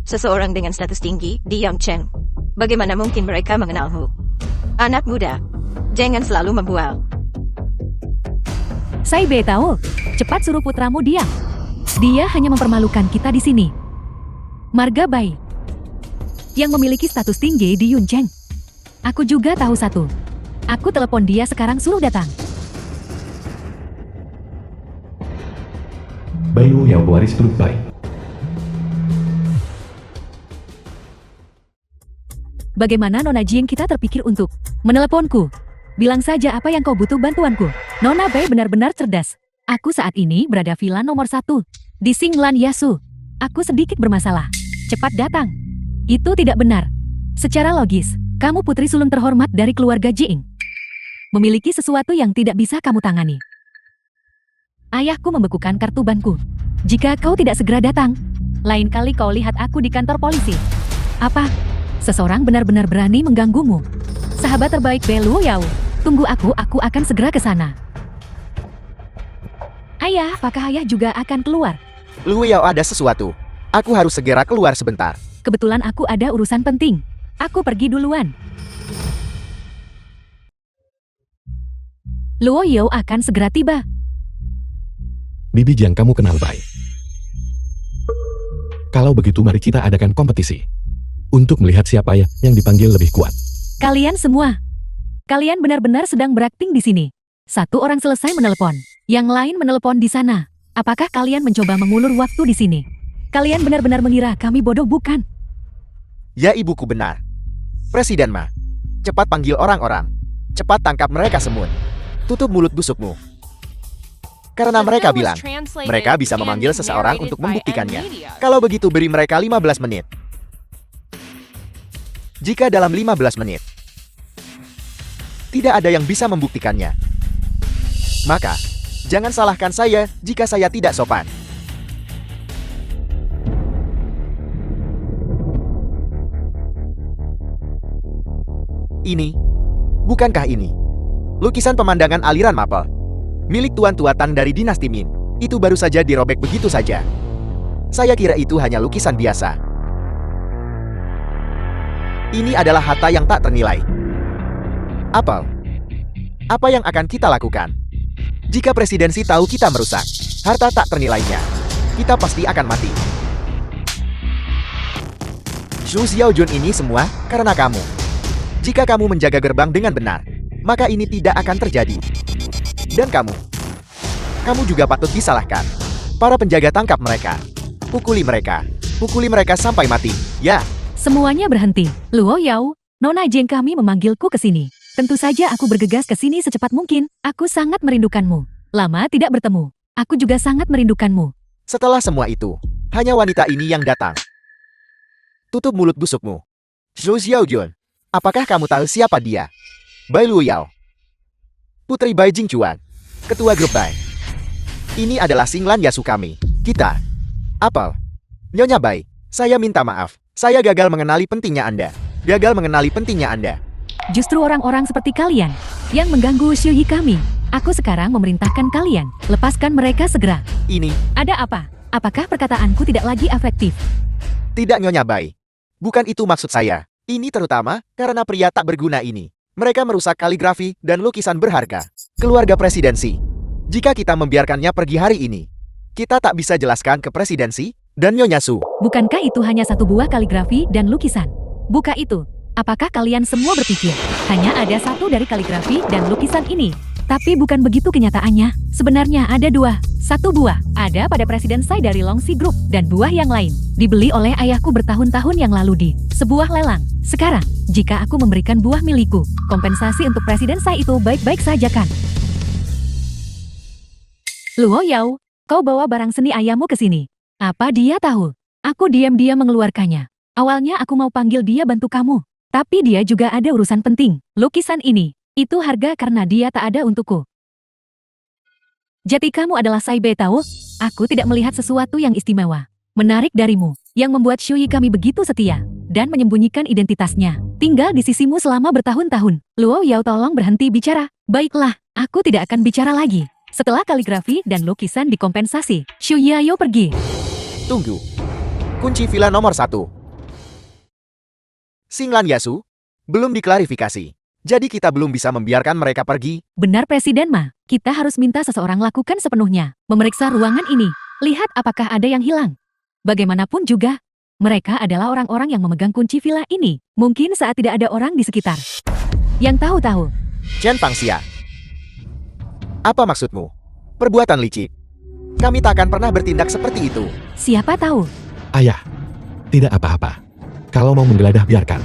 Seseorang dengan status tinggi di Yangcheng. Bagaimana mungkin mereka mengenalmu? Anak muda, jangan selalu membual. Sai Beitao, cepat suruh putramu diam. Dia hanya mempermalukan kita di sini. Marga Bai yang memiliki status tinggi di Yuncheng. Aku juga tahu satu. Aku telepon dia sekarang, suruh datang. Bayu yang pewaris Teluk Bai. Bagaimana Nona Jing kita terpikir untuk meneleponku? Bilang saja apa yang kau butuh bantuanku. Nona Bai benar-benar cerdas. Aku saat ini berada villa nomor 1 di Xinglan Yasu. Aku sedikit bermasalah. Cepat datang. Itu tidak benar. Secara logis, kamu putri sulung terhormat dari keluarga Jing. Memiliki sesuatu yang tidak bisa kamu tangani. Ayahku membekukan kartu banku. Jika kau tidak segera datang, lain kali kau lihat aku di kantor polisi. Apa? Seseorang benar-benar berani mengganggumu. Sahabat terbaik Belu Yao, tunggu aku akan segera ke sana. Ayah, apakah ayah juga akan keluar? Lu Yao, ada sesuatu. Aku harus segera keluar sebentar. Kebetulan aku ada urusan penting. Aku pergi duluan. Luo Yao akan segera tiba. Bibi Jiang, kamu kenal baik. Kalau begitu mari kita adakan kompetisi. Untuk melihat siapa yang dipanggil lebih kuat. Kalian semua. Kalian benar-benar sedang berakting di sini. Satu orang selesai menelepon. Yang lain menelepon di sana. Apakah kalian mencoba mengulur waktu di sini? Kalian benar-benar mengira kami bodoh, bukan? Ya, ibuku benar. Presiden Ma, cepat panggil orang-orang. Cepat tangkap mereka semua. Tutup mulut busukmu. Karena The mereka film was bilang, translated mereka bisa and memanggil seseorang narrated untuk by membuktikannya. Media. Kalau begitu beri mereka 15 menit. Jika dalam 15 menit tidak ada yang bisa membuktikannya, maka jangan salahkan saya jika saya tidak sopan. Ini, bukankah ini lukisan pemandangan aliran mapel milik Tuan Tuatan dari dinasti Min? Itu baru saja dirobek begitu saja. Saya kira itu hanya lukisan biasa. Ini adalah harta yang tak ternilai. Apel, apa yang akan kita lakukan? Jika presidensi tahu kita merusak harta tak ternilainya, kita pasti akan mati. Zhu Xiaojun, ini semua karena kamu. Jika kamu menjaga gerbang dengan benar, maka ini tidak akan terjadi. Dan kamu juga patut disalahkan. Para penjaga, tangkap mereka. Pukuli mereka sampai mati. Ya, Semuanya berhenti. Luo Yao, Nona Jeng, kami memanggilku ke sini. Tentu saja aku bergegas ke sini secepat mungkin. Aku sangat merindukanmu. Lama tidak bertemu. Aku juga sangat merindukanmu. setelah semua itu, hanya wanita ini yang datang. Tutup mulut busukmu. Zhu Xiaojun, apakah kamu tahu siapa dia? Bai Lu Yao, Putri Bai Jingchuan, Ketua Grup Bai. Ini adalah Xinglan Yasu kami. Kita. Apel. Nyonya Bai, saya minta maaf. Saya gagal mengenali pentingnya Anda. Justru orang-orang seperti kalian yang mengganggu Xiu Yi kami. Aku sekarang memerintahkan kalian, lepaskan mereka segera. Ini, Ada apa? Apakah perkataanku tidak lagi efektif? tidak Nyonya Bai. Bukan itu maksud saya. Ini terutama karena pria tak berguna ini. Mereka merusak kaligrafi dan lukisan berharga. Keluarga presidensi. Jika kita membiarkannya pergi hari ini, kita tak bisa jelaskan ke presidensi dan Nyonya Su. Bukankah itu hanya satu buah kaligrafi dan lukisan? Buka itu. Apakah kalian semua berpikir hanya ada satu dari kaligrafi dan lukisan ini? Tapi bukan begitu kenyataannya. Sebenarnya ada dua. Satu buah ada pada Presiden Sai dari Longxi Group, dan buah yang lain dibeli oleh ayahku bertahun-tahun yang lalu di sebuah lelang. Sekarang, jika aku memberikan buah milikku, kompensasi untuk Presiden Sai itu baik-baik saja kan? Luo Yao, kau bawa barang seni ayahmu ke sini. Apa dia tahu? Aku diam-diam mengeluarkannya. Awalnya aku mau panggil dia bantu kamu. Tapi dia juga ada urusan penting. Lukisan ini, itu harga karena dia tak ada untukku. Jati kamu adalah Sai Bei tahu? Aku tidak melihat sesuatu yang istimewa, menarik darimu, yang membuat Xiu Yi kami begitu setia, dan menyembunyikan identitasnya. Tinggal di sisimu selama bertahun-tahun. Luo Yao, tolong berhenti bicara. Baiklah, aku tidak akan bicara lagi. Setelah kaligrafi dan lukisan dikompensasi, Xiu Yi, ayo pergi. Tunggu. Kunci villa nomor 1. Xinglan Yasu, belum diklarifikasi. Jadi kita belum bisa membiarkan mereka pergi. Benar Presiden Ma, kita harus minta seseorang lakukan sepenuhnya, memeriksa ruangan ini. Lihat apakah ada yang hilang. Bagaimanapun juga, mereka adalah orang-orang yang memegang kunci villa ini. Mungkin saat tidak ada orang di sekitar yang tahu-tahu. Chen Fangxia. Apa maksudmu? Perbuatan licik. Kami tak akan pernah bertindak seperti itu. Siapa tahu? Ayah, tidak apa-apa. Kalau mau menggeledah, biarkan.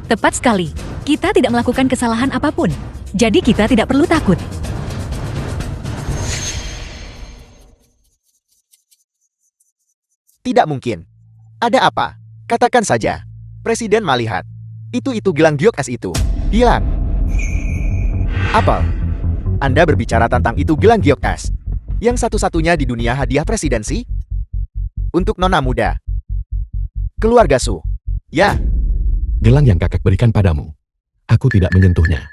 Tepat sekali. Kita tidak melakukan kesalahan apapun. Jadi kita tidak perlu takut. Tidak mungkin. Ada apa? Katakan saja. Presiden melihat. Itu gelang giok es itu. Hilang. Apel, Anda berbicara tentang itu gelang giok es. Yang satu-satunya di dunia hadiah presidensi? Untuk nona muda. Keluarga Su. Ya, Gelang yang kakak berikan padamu. Aku tidak menyentuhnya.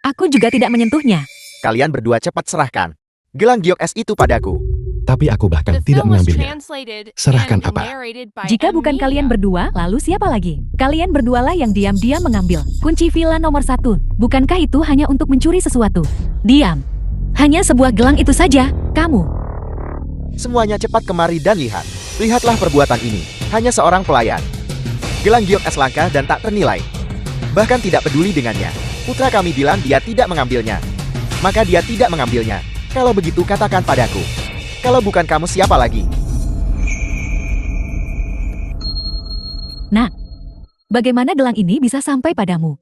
Aku juga tidak menyentuhnya. kalian berdua cepat serahkan gelang giok es itu padaku. Tapi aku bahkan The tidak film was mengambilnya. translated Serahkan and apa? narrated by Jika bukan Media. kalian berdua, lalu siapa lagi? Kalian berdualah yang diam-diam mengambil kunci villa nomor 1. Bukankah itu hanya untuk mencuri sesuatu? Diam. Hanya sebuah gelang itu saja, kamu. Semuanya cepat kemari dan lihat. Lihatlah perbuatan ini. Hanya seorang pelayan. Gelang giok es langka dan tak ternilai. Bahkan tidak peduli dengannya. Putra kami bilang dia tidak mengambilnya. Maka dia tidak mengambilnya. Kalau begitu katakan padaku. Kalau bukan kamu siapa lagi? Nah, bagaimana gelang ini bisa sampai padamu?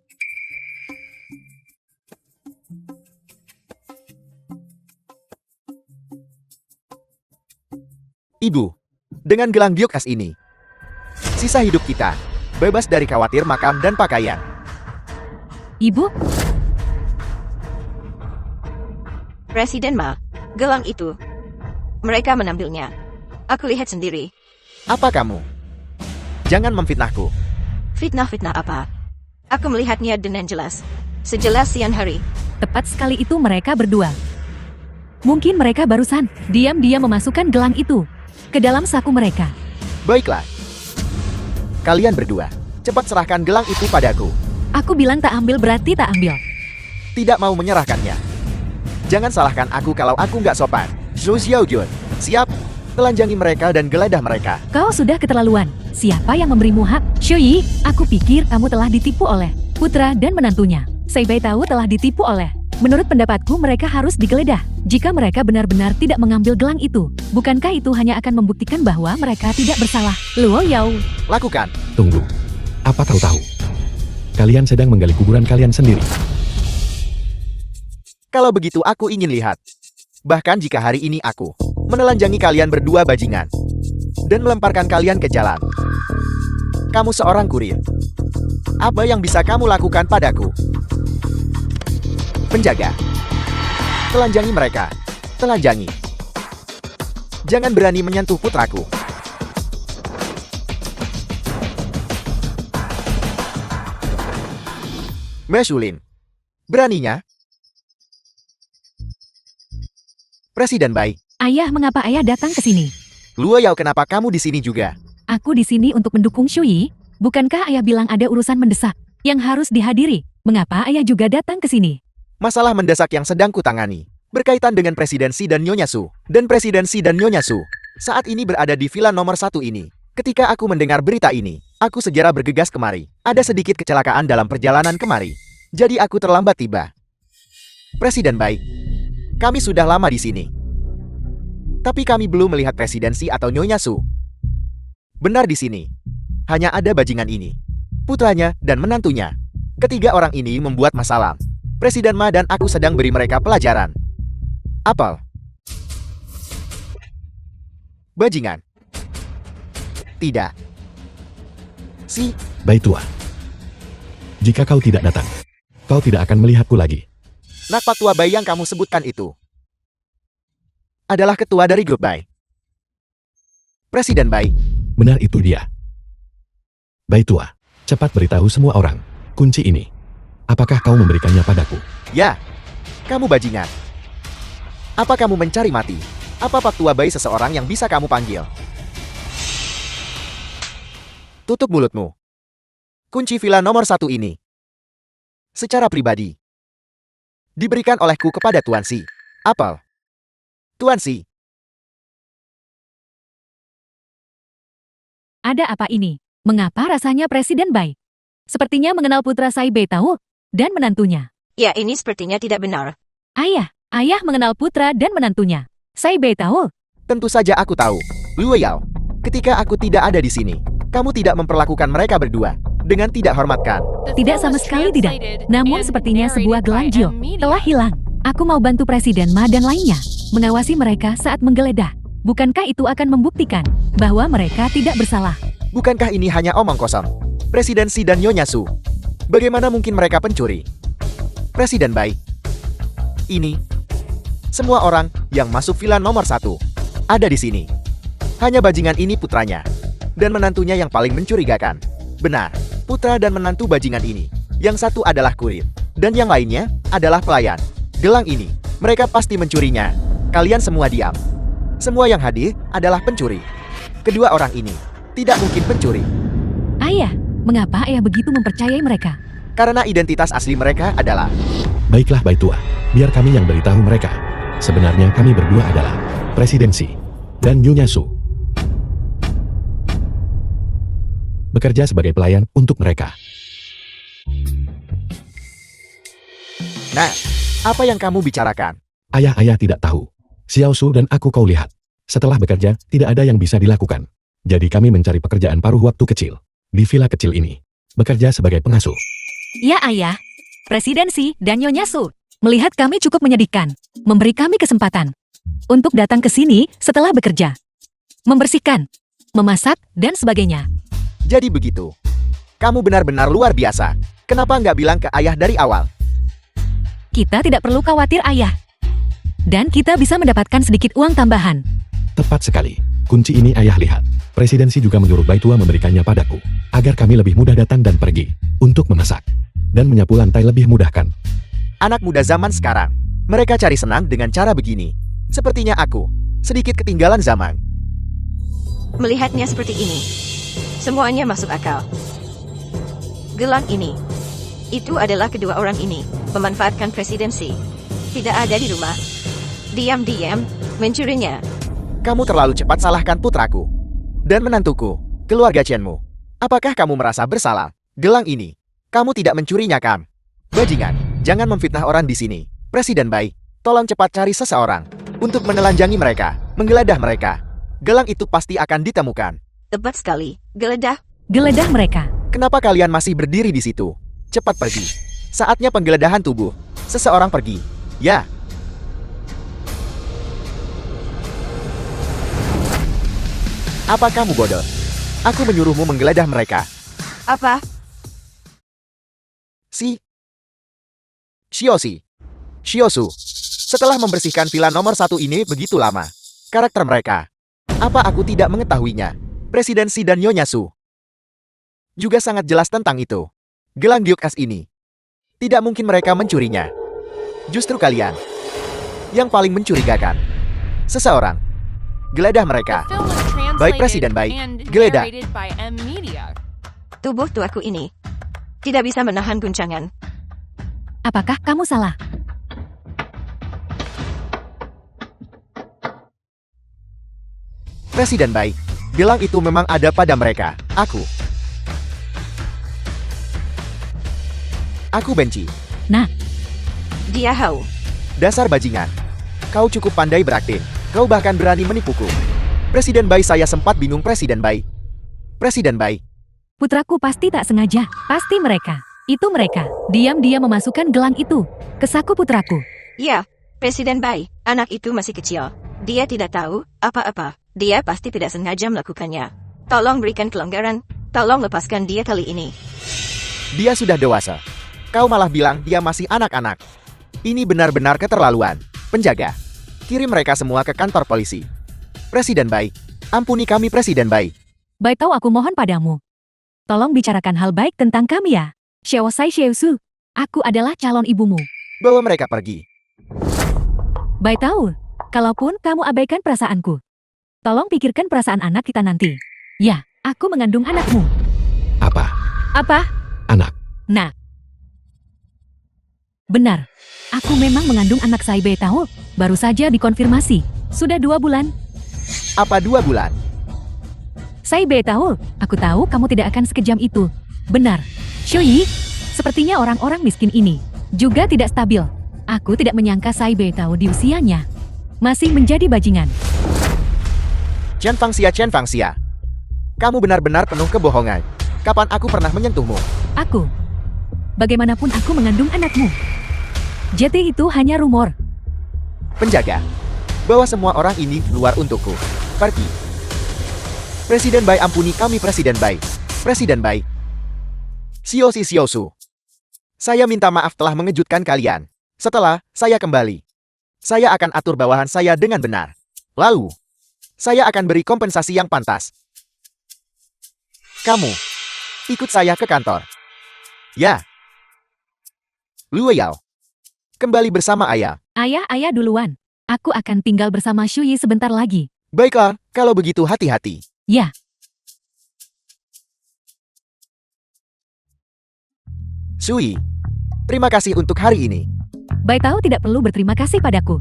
Ibu, dengan gelang giok es ini, sisa hidup kita bebas dari khawatir makan dan pakaian. Ibu, Presiden Ma, gelang itu. Mereka menambilnya. Aku lihat sendiri. Apa kamu? Jangan memfitnahku. Fitnah-fitnah apa? Aku melihatnya dengan jelas. Sejelas siang hari. tepat sekali itu mereka berdua. Mungkin mereka barusan diam-diam memasukkan gelang itu ke dalam saku mereka. Baiklah. Kalian berdua, cepat serahkan gelang itu padaku. Aku bilang tak ambil berarti tak ambil. Tidak mau menyerahkannya. Jangan salahkan aku kalau aku nggak sopan. Zhou Xiaojun, siap? Telanjangi mereka dan geledah mereka. Kau sudah keterlaluan. Siapa yang memberimu hak? Shui, aku pikir kamu telah ditipu oleh putra dan menantunya. Sei Bei tahu telah ditipu oleh. Menurut pendapatku mereka harus digeledah. Jika mereka benar-benar tidak mengambil gelang itu, bukankah itu hanya akan membuktikan bahwa mereka tidak bersalah? Luo Yao. Lakukan. Tunggu. Apa kau tahu? Kalian sedang menggali kuburan kalian sendiri. Kalau begitu aku ingin lihat. Bahkan jika hari ini aku menelanjangi kalian berdua bajingan dan melemparkan kalian ke jalan. Kamu seorang kurir. Apa yang bisa kamu lakukan padaku? Penjaga. Telanjangi mereka. Telanjangi. Jangan berani menyentuh putraku. Mesulin. Beraninya? Presiden Bai. Ayah, mengapa ayah datang ke sini? Luo Yao, kenapa kamu di sini juga? Aku di sini untuk mendukung Shui. Bukankah ayah bilang ada urusan mendesak yang harus dihadiri? Mengapa ayah juga datang ke sini? Masalah mendesak yang sedang kutangani berkaitan dengan presidensi dan Nyonya Su. Dan presidensi dan Nyonya Su saat ini berada di villa nomor 1 ini. Ketika aku mendengar berita ini, aku segera bergegas kemari. Ada sedikit kecelakaan dalam perjalanan kemari. Jadi aku terlambat tiba. Presiden Bai, kami sudah lama di sini. Tapi kami belum melihat presidensi atau Nyonya Su. Benar di sini. Hanya ada bajingan ini. Putranya dan menantunya. Ketiga orang ini membuat masalah. Presiden Ma dan aku sedang beri mereka pelajaran. Apel. Bajingan. Tidak. Si. Bai tua. Jika kau tidak datang, kau tidak akan melihatku lagi. Nakpak tua Bai yang kamu sebutkan itu adalah ketua dari grup Bai. Presiden Bai. Benar, itu dia. Bai tua, cepat beritahu semua orang kunci ini. Apakah kau memberikannya padaku? Ya. Kamu bajingan. Apa kamu mencari mati? Apa Pak Tua Bai seseorang yang bisa kamu panggil? Tutup mulutmu. Kunci villa nomor 1 ini secara pribadi diberikan olehku kepada Tuan Si. Apel. Tuan Si. Ada apa ini? Mengapa rasanya Presiden Bai sepertinya mengenal putra Sei Bei tahu dan menantunya? Ya, ini sepertinya tidak benar. Ayah mengenal putra dan menantunya. Sei Bei tahu. Tentu saja aku tahu. Luo Yao, ketika aku tidak ada di sini, kamu tidak memperlakukan mereka berdua dengan tidak hormatkan. Tidak sama sekali tidak. Namun sepertinya sebuah gelang Jio telah hilang. Aku mau bantu Presiden Ma dan lainnya mengawasi mereka saat menggeledah. Bukankah itu akan membuktikan bahwa mereka tidak bersalah? Bukankah ini hanya omong kosong? Presidensi dan Nyonya Su. Bagaimana mungkin mereka pencuri? Presiden Bai. Ini. Semua orang yang masuk villa nomor 1 ada di sini. Hanya bajingan ini putranya. Dan menantunya yang paling mencurigakan. Benar, putra dan menantu bajingan ini. Yang satu adalah kurir. Dan yang lainnya adalah pelayan. Gelang ini, mereka pasti mencurinya. Kalian semua diam. Semua yang hadir adalah pencuri. Kedua orang ini tidak mungkin pencuri. Ayah, mengapa ayah begitu mempercayai mereka? Karena identitas asli mereka adalah... Baiklah Bai tua, biar kami yang beritahu mereka. Sebenarnya kami berdua adalah presidensi dan Nyonya Su. Bekerja sebagai pelayan untuk mereka. Nah, apa yang kamu bicarakan? Ayah tidak tahu. Xiao Su dan aku kau lihat. Setelah bekerja, tidak ada yang bisa dilakukan. Jadi kami mencari pekerjaan paruh waktu kecil. Di villa kecil ini. Bekerja sebagai pengasuh. Ya ayah, Presidensi dan Nyonya Su melihat kami cukup menyedihkan, memberi kami kesempatan untuk datang ke sini setelah bekerja, membersihkan, memasak, dan sebagainya. Jadi begitu. Kamu benar-benar luar biasa. Kenapa nggak bilang ke ayah dari awal? Kita tidak perlu khawatir ayah. Dan kita bisa mendapatkan sedikit uang tambahan. Tepat sekali. Kunci ini ayah lihat. Presidensi juga menyuruh Baitua memberikannya padaku. Agar kami lebih mudah datang dan pergi. Untuk memasak. Dan menyapu lantai lebih mudahkan. Anak muda zaman sekarang. Mereka cari senang dengan cara begini. Sepertinya aku. Sedikit ketinggalan zaman. Melihatnya seperti ini. Semuanya masuk akal. Gelang ini. Itu adalah kedua orang ini. Memanfaatkan presidensi. Tidak ada di rumah. Diam-diam. Mencurinya. Kamu terlalu cepat salahkan putraku. Dan menantuku. Keluarga Chenmu. Apakah kamu merasa bersalah? Gelang ini. Kamu tidak mencurinya kan? Bajingan. Jangan memfitnah orang di sini. Presiden Bai. Tolong cepat cari seseorang. Untuk menelanjangi mereka. Menggeledah mereka. Gelang itu pasti akan ditemukan. Tepat sekali. Geledah. Geledah mereka. Kenapa kalian masih berdiri di situ? Cepat pergi. Saatnya penggeledahan tubuh. Seseorang pergi. Ya. Apa kamu bodoh? Aku menyuruhmu menggeledah mereka. Apa? Shiosu. Setelah membersihkan villa nomor 1 ini begitu lama. Karakter mereka. Apa aku tidak mengetahuinya? Presidensi dan Nyonya Su juga sangat jelas tentang itu. Gelang Gyuk Es ini. Tidak mungkin mereka mencurinya. Justru kalian yang paling mencurigakan. Seseorang. Geledah mereka. The film was Baik, translated Presiden, baik. and Geledah. narrated by M Media. Tubuh tuaku ini. Tidak bisa menahan guncangan. Apakah kamu salah? Presiden Bai. Gelang itu memang ada pada mereka. Aku benci. Dia hau. Dasar bajingan. Kau cukup pandai berakting. Kau bahkan berani menipuku. Presiden Bai, saya sempat bingung Presiden Bai. Presiden Bai. Putraku pasti tak sengaja. Pasti mereka. Itu mereka. Diam-diam memasukkan gelang itu ke saku putraku. Ya, Presiden Bai. Anak itu masih kecil. Dia tidak tahu apa-apa. Dia pasti tidak sengaja melakukannya. Tolong berikan kelonggaran. Tolong lepaskan dia kali ini. Dia sudah dewasa. Kau malah bilang dia masih anak-anak. Ini benar-benar keterlaluan. Penjaga. Kirim mereka semua ke kantor polisi. Presiden Bai. Ampuni kami Presiden Bai. Baik tahu aku mohon padamu. Tolong bicarakan hal baik tentang kami ya. Xiaosai Xiaosu. Aku adalah calon ibumu. Bawa mereka pergi. Baik tahu. Kalaupun kamu abaikan perasaanku. Tolong pikirkan perasaan anak kita nanti. Ya, aku mengandung anakmu. Apa? Apa? Anak. Nah. Benar. Aku memang mengandung anak Sai Bei tahu. Baru saja dikonfirmasi. Sudah 2 bulan. Apa 2 bulan? Sai Bei tahu. Aku tahu kamu tidak akan sekejam itu. Benar. Shui, sepertinya orang-orang miskin ini juga tidak stabil. Aku tidak menyangka Sai Bei tahu di usianya masih menjadi bajingan. Chen Fangxia. Kamu benar-benar penuh kebohongan. Kapan aku pernah menyentuhmu? Aku. Bagaimanapun aku mengandung anakmu. JT itu hanya rumor. Penjaga. Bawa semua orang ini keluar untukku. Pergi. Presiden Bai, ampuni kami Presiden Bai. Presiden Bai. Xiaosu. Saya minta maaf telah mengejutkan kalian. Setelah saya kembali, saya akan atur bawahan saya dengan benar. Lalu, saya akan beri kompensasi yang pantas. Kamu, ikut saya ke kantor. Ya. Luo Yao. Kembali bersama ayah. Ayah duluan. Aku akan tinggal bersama Shui sebentar lagi. Baiklah, kalau begitu hati-hati. Ya. Sui, terima kasih untuk hari ini. Bai tahu tidak perlu berterima kasih padaku.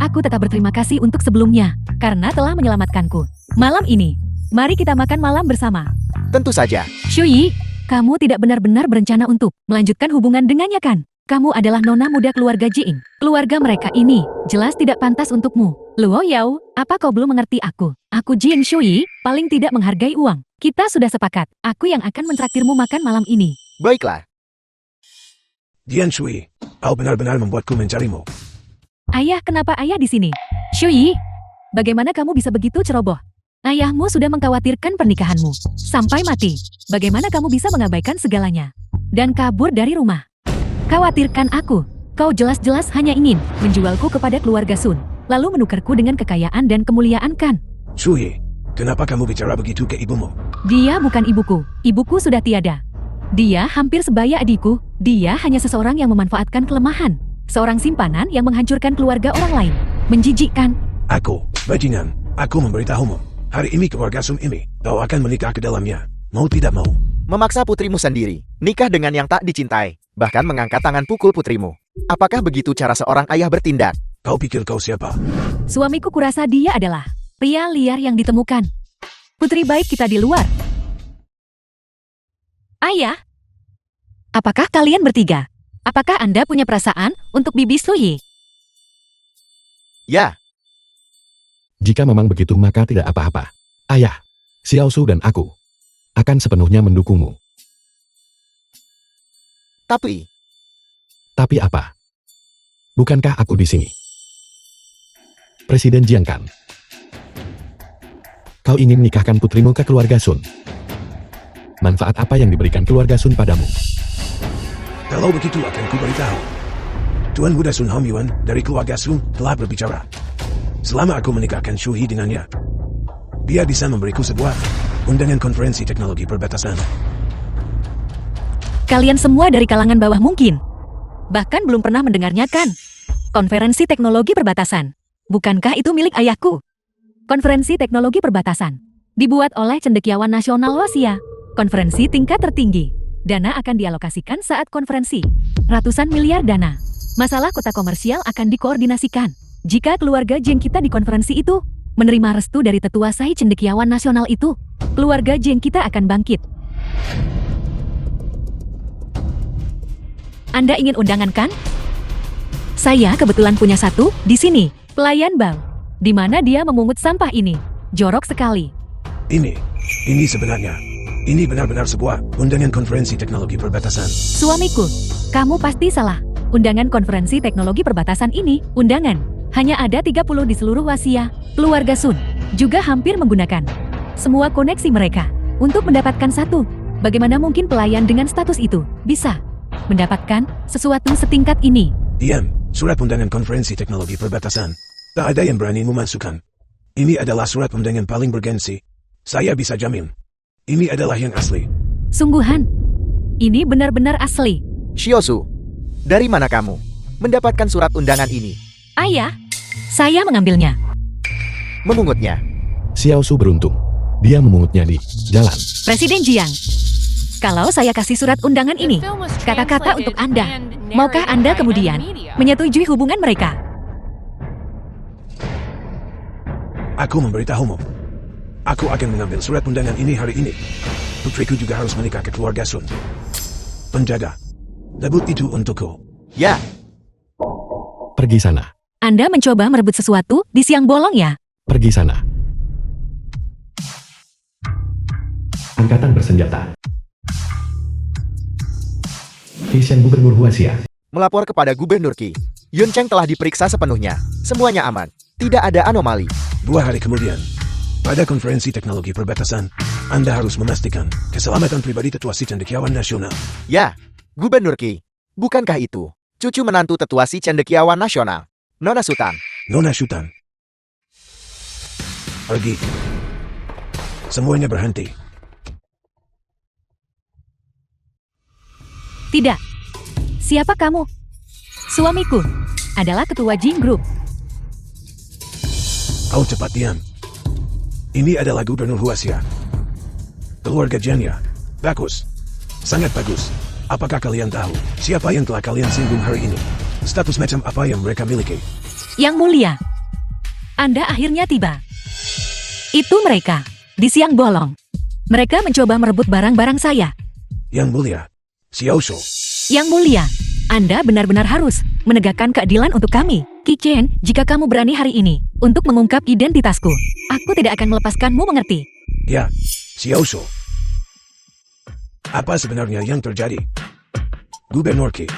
Aku tetap berterima kasih untuk sebelumnya, karena telah menyelamatkanku. Malam ini, mari kita makan malam bersama. Tentu saja. Shui, kamu tidak benar-benar berencana untuk melanjutkan hubungan dengannya kan? Kamu adalah nona muda keluarga Jing. Keluarga mereka ini jelas tidak pantas untukmu. Luo Yao, apa kau belum mengerti aku? Aku Jing Shui, paling tidak menghargai uang. Kita sudah sepakat, aku yang akan mentraktirmu makan malam ini. Baiklah. Dian Shui, kau benar-benar membuatku mencarimu. Ayah, kenapa ayah di sini? Shui, bagaimana kamu bisa begitu ceroboh? Ayahmu sudah mengkhawatirkan pernikahanmu. Sampai mati. Bagaimana kamu bisa mengabaikan segalanya? Dan kabur dari rumah. Khawatirkan aku. Kau jelas-jelas hanya ingin menjualku kepada keluarga Sun. Lalu menukarku dengan kekayaan dan kemuliaan kan? Shui, kenapa kamu bicara begitu ke ibumu? Dia bukan ibuku. Ibuku sudah tiada. Dia hampir sebaya adikku. Dia hanya seseorang yang memanfaatkan kelemahan. Seorang simpanan yang menghancurkan keluarga orang lain. Menjijikkan. Aku, bajingan, aku memberitahumu. Hari ini keluarga Sun ini, kau akan menikah ke dalamnya. Mau tidak mau. Memaksa putrimu sendiri, nikah dengan yang tak dicintai, bahkan mengangkat tangan pukul putrimu. Apakah begitu cara seorang ayah bertindak? Kau pikir kau siapa? Suamiku kurasa dia adalah pria liar yang ditemukan. Putri baik kita di luar. Ayah, apakah kalian bertiga? Apakah Anda punya perasaan untuk Bibi Suyi? Ya, Jika memang begitu maka tidak apa-apa. Ayah, Xiao Su dan aku akan sepenuhnya mendukungmu. tapi Tapi apa? Bukankah aku di sini? Presiden Jiang Kan. Kau ingin menikahkan putrimu ke keluarga Sun. Manfaat apa yang diberikan keluarga Sun padamu? Kalau begitu akan ku beritahu. Tuan Muda Sun Hong Yuan dari keluarga Sun telah berbicara. Selama aku menikahkan Shui dengannya, dia bisa memberiku sebuah undangan konferensi teknologi perbatasan. Kalian semua dari kalangan bawah mungkin. Bahkan belum pernah mendengarnya kan? Konferensi teknologi perbatasan. Bukankah itu milik ayahku? Konferensi teknologi perbatasan. Dibuat oleh Cendekiawan Nasional Wasia. Konferensi tingkat tertinggi. Dana akan dialokasikan saat konferensi. Ratusan miliar dana. Masalah kota komersial akan dikoordinasikan. Jika keluarga Jeng kita di konferensi itu menerima restu dari tetua Sai Cendekiawan Nasional itu, keluarga Jeng kita akan bangkit. Anda ingin undangan kan? Saya kebetulan punya satu di sini, pelayan bank. Di mana dia memungut sampah ini. Jorok sekali. Ini sebenarnya. Ini benar-benar sebuah undangan konferensi teknologi perbatasan. Suamiku, kamu pasti salah. Undangan konferensi teknologi perbatasan ini, undangan. Hanya ada 30 di seluruh Wasia. Keluarga Sun juga hampir menggunakan semua koneksi mereka untuk mendapatkan satu. Bagaimana mungkin pelayan dengan status itu bisa mendapatkan sesuatu setingkat ini? Diam, surat undangan konferensi teknologi perbatasan. Tak ada yang berani memasukkan. Ini adalah surat undangan paling bergensi. Saya bisa jamin. Ini adalah yang asli. Sungguhan, ini benar-benar asli. Xiao Su, dari mana kamu mendapatkan surat undangan ini? Ayah, saya mengambilnya. Memungutnya. Xiao Su beruntung. Dia memungutnya di jalan. Presiden Jiang, kalau saya kasih surat undangan The ini, film was kata-kata untuk translated Anda, and maukah narrated Anda by kemudian Media. menyetujui hubungan mereka? Aku memberitahumu. Aku akan mengambil surat undangan ini hari ini. Putriku juga harus menikah ke keluarga Sun. Penjaga, debut itu untukku. Ya, Pergi sana. Anda mencoba merebut sesuatu di siang bolong ya? Pergi sana. Angkatan bersenjata. Vision Gubernur Huaxia. melapor kepada Gubernur Qi. Yun Cheng telah diperiksa sepenuhnya. Semuanya aman. Tidak ada anomali. 2 hari kemudian, pada konferensi teknologi perbatasan, Anda harus memastikan keselamatan pribadi Tetua Si Cendekiawan Nasional. Ya, Gubernur Qi. Bukankah itu cucu menantu tetua Si Cendekiawan Nasional, Nona Sultan? Nona Sultan. Pergi. Semuanya berhenti. Tidak. Siapa kamu? Suamiku adalah ketua Jing Group. Kau cepat diam. Ini adalah Gubernur Huaxia. Keluarga Jenya. Bagus. Sangat bagus. Apakah kalian tahu siapa yang telah kalian singgung hari ini? Status macam apa yang mereka miliki? Yang mulia, Anda akhirnya tiba. Itu mereka, di siang bolong. Mereka mencoba merebut barang-barang saya. Yang mulia, Xiao Su. Yang mulia, Anda benar-benar harus menegakkan keadilan untuk kami. Qi Chen, jika kamu berani hari ini untuk mengungkap identitasku, aku tidak akan melepaskanmu, mengerti? Ya, Xiao Su. Apa sebenarnya yang terjadi? Gubernur Qi.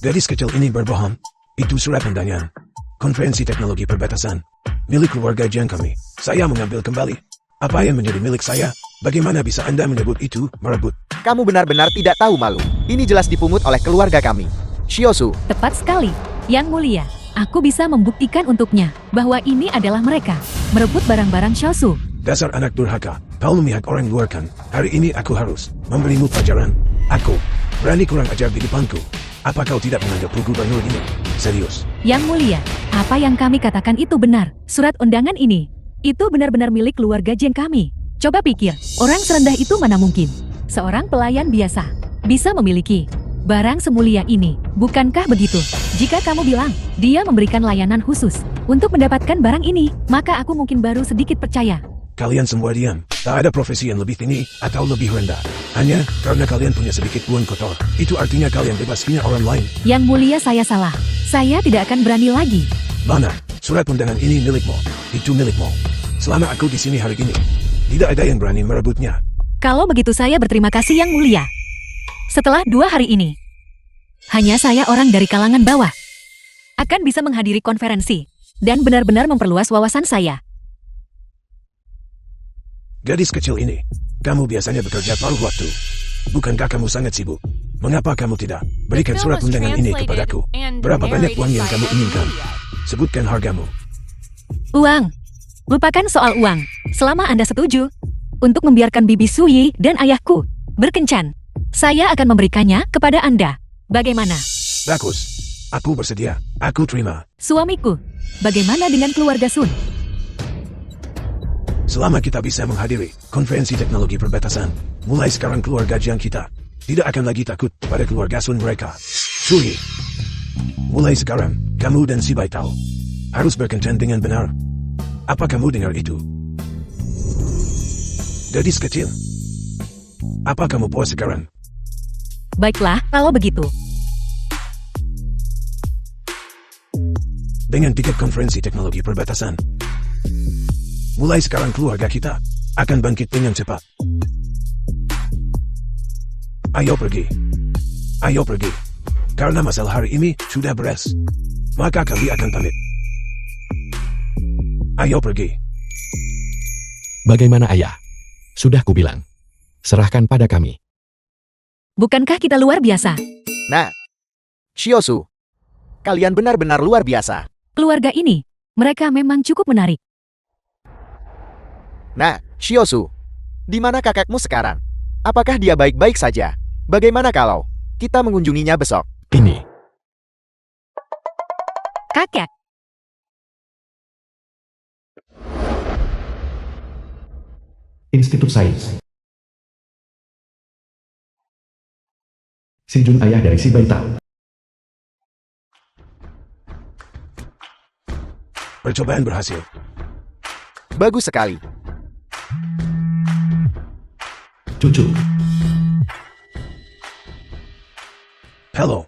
Gadis kecil ini berbohong. Itu surat undangan. Konferensi teknologi perbatasan. Milik keluarga Jiang kami. Saya mengambil kembali. Apa yang menjadi milik saya? Bagaimana bisa Anda menyebut itu merebut? Kamu benar-benar tidak tahu malu. Ini jelas dipungut oleh keluarga kami. Shiosu, Tepat sekali. Yang mulia, aku bisa membuktikan untuknya bahwa ini adalah mereka merebut barang-barang Xiaosu. Dasar anak durhaka. Kau memihak orang luar kan? Hari ini aku harus memberimu pelajaran. Aku berani kurang ajar di depanku. Apa kau tidak menganggap gubernur ini serius? Yang mulia, apa yang kami katakan itu benar. Surat undangan ini, itu benar-benar milik keluarga Jiang kami. Coba pikir, orang serendah itu mana mungkin seorang pelayan biasa bisa memiliki barang semulia ini. Bukankah begitu? Jika kamu bilang dia memberikan layanan khusus untuk mendapatkan barang ini, maka aku mungkin baru sedikit percaya. Kalian semua diam. Tak ada profesi yang lebih tinggi atau lebih rendah. Hanya karena kalian punya sedikit uang kotor. Itu artinya kalian bebas hina orang lain. Yang mulia, saya salah. Saya tidak akan berani lagi. Mana? Surat undangan ini milikmu. Itu milikmu. Selama aku di sini hari ini, tidak ada yang berani merebutnya. Kalau begitu saya berterima kasih, Yang mulia. Setelah 2 hari ini, hanya saya orang dari kalangan bawah akan bisa menghadiri konferensi dan benar-benar memperluas wawasan saya. Gadis kecil ini, kamu biasanya bekerja paruh waktu. Bukankah kamu sangat sibuk? Mengapa kamu tidak berikan The film surat was undangan ini translated kepadaku? and Berapa banyak narrated uang yang by kamu inginkan? Amelia. Sebutkan hargamu. Uang. Lupakan soal uang. Selama Anda setuju untuk membiarkan Bibi Suyi dan ayahku berkencan, saya akan memberikannya kepada Anda. Bagaimana? Bagus. Aku bersedia. Aku terima. Suamiku, bagaimana dengan keluarga Sun? Selama kita bisa menghadiri konferensi teknologi perbatasan, mulai sekarang keluarga Jiang kita tidak akan lagi takut pada keluarga Sun mereka. Sui, mulai sekarang, kamu dan si Baitao harus berkencan dengan benar. Apa kamu dengar itu? Gadis kecil, apa kamu puas sekarang? Baiklah, kalau begitu. Dengan tiket konferensi teknologi perbatasan, mulai sekarang keluarga kita akan bangkit dengan cepat. Ayo pergi. Ayo pergi. Karena masalah hari ini sudah beres. Maka kami akan pamit. Ayo pergi. Bagaimana ayah? Sudah kubilang. Serahkan pada kami. Bukankah kita luar biasa? nah, Shiosu, kalian benar-benar luar biasa. Keluarga ini, mereka memang cukup menarik. Nah, Shiosu, di mana kakakmu sekarang? Apakah dia baik-baik saja? Bagaimana kalau kita mengunjunginya besok? Ini. Kakek, Institut Sains. Si Jun ayah dari si Baitao. Percobaan berhasil. Bagus sekali. Cucu. Halo.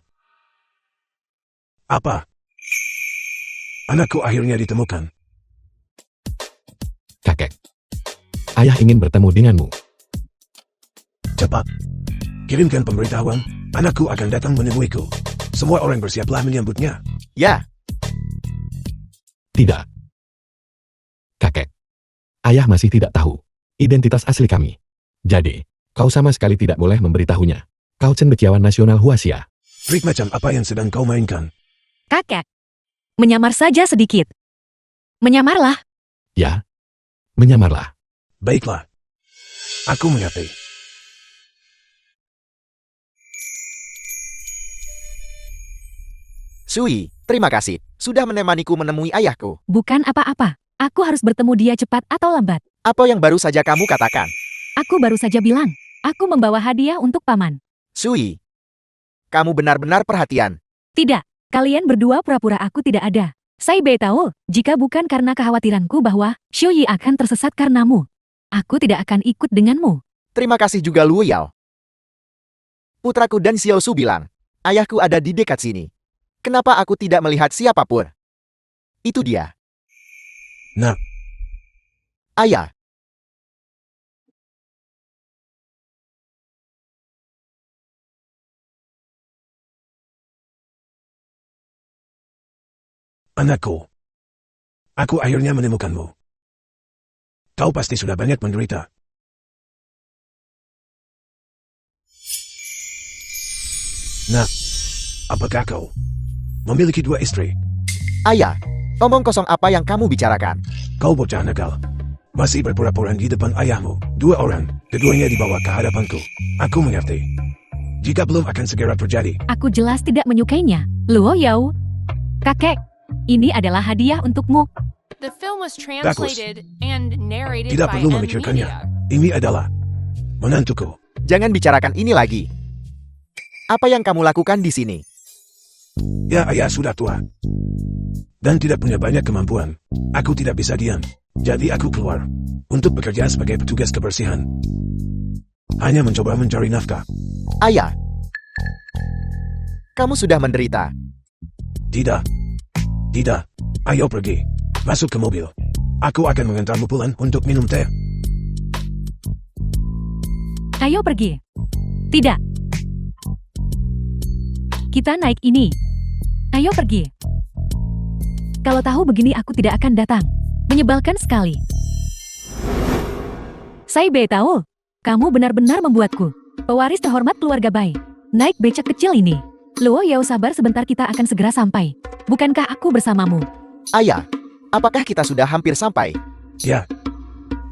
Apa? Anakku akhirnya ditemukan. Kakek. Ayah ingin bertemu denganmu. Cepat. Kirimkan pemberitahuan. Anakku akan datang menemuiku. Semua orang bersiaplah menyambutnya. Ya, Tidak. Kakek. Ayah masih tidak tahu identitas asli kami. Jadi, kau sama sekali tidak boleh memberitahunya. Kau cendekiawan nasional Huaxia. Trik macam apa yang sedang kau mainkan? kakek. Menyamar saja sedikit. Menyamarlah. Ya. Menyamarlah. Baiklah. Aku mengerti. Sui, terima kasih. Sudah menemaniku menemui ayahku. Bukan apa-apa. Aku harus bertemu dia cepat atau lambat. Apa yang baru saja kamu katakan? Aku baru saja bilang, aku membawa hadiah untuk paman. Sui, kamu benar-benar perhatian. Tidak, kalian berdua pura-pura aku tidak ada. Saya tahu, jika bukan karena kekhawatiranku bahwa Xiu Yi akan tersesat karenamu, aku tidak akan ikut denganmu. Terima kasih juga Lu Yao. Putraku dan Xiao Su bilang, Ayahku ada di dekat sini. Kenapa aku tidak melihat siapapun? Itu dia. Nah, Ayah. anakku. Aku akhirnya menemukanmu. Kau pasti sudah banyak menderita. Nah, apakah kau memiliki 2 istri? Ayah, omong kosong apa yang kamu bicarakan? Kau bocah nakal. Masih berpura-pura di depan ayahmu. 2 orang, keduanya dibawa ke hadapanku. Aku mengerti. Jika belum akan segera terjadi. Aku jelas tidak menyukainya. Luo Yao. Kakek, ini adalah hadiah untukmu. The film was translated and narrated Tidak by perlu M memikirkannya. Media. Ini adalah menantuku. Jangan bicarakan ini lagi. Apa yang kamu lakukan di sini? Ya, ayah sudah tua. Dan tidak punya banyak kemampuan. Aku tidak bisa diam. Jadi aku keluar. Untuk bekerja sebagai petugas kebersihan. Hanya mencoba mencari nafkah. Ayah. Kamu sudah menderita. Tidak. Tidak. Ayo pergi. Masuk ke mobil. Aku akan mengantarmu pulang untuk minum teh. Ayo pergi. Tidak. Kita naik ini. Ayo pergi. Kalau tahu begini aku tidak akan datang. Menyebalkan sekali. Sai Bei tahu, kamu benar-benar membuatku. Pewaris terhormat keluarga Bai. Naik becak kecil ini. Luo Yao, sabar sebentar, kita akan segera sampai. Bukankah aku bersamamu? Ayah, apakah kita sudah hampir sampai? Ya.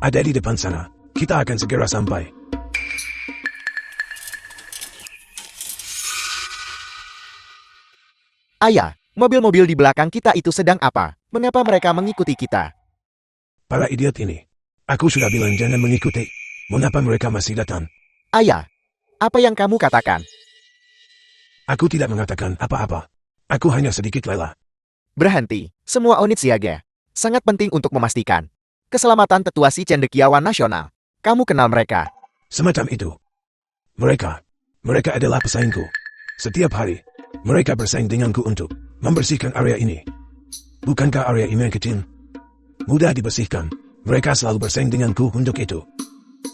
Ada di depan sana. Kita akan segera sampai. Ayah, mobil-mobil di belakang kita itu sedang apa? Mengapa mereka mengikuti kita? Para idiot ini. Aku sudah bilang jangan mengikuti. Mengapa mereka masih datang? Ayah, apa yang kamu katakan? Aku tidak mengatakan apa-apa. Aku hanya sedikit lelah. Berhenti, semua unit siaga. Sangat penting untuk memastikan keselamatan tetua si cendekiawan nasional. Kamu kenal mereka? Semacam itu. Mereka adalah pesaingku. Setiap hari, mereka bersaing denganku untuk membersihkan area ini. Bukankah area ini kecil? Mudah dibersihkan. Mereka selalu bersaing denganku untuk itu.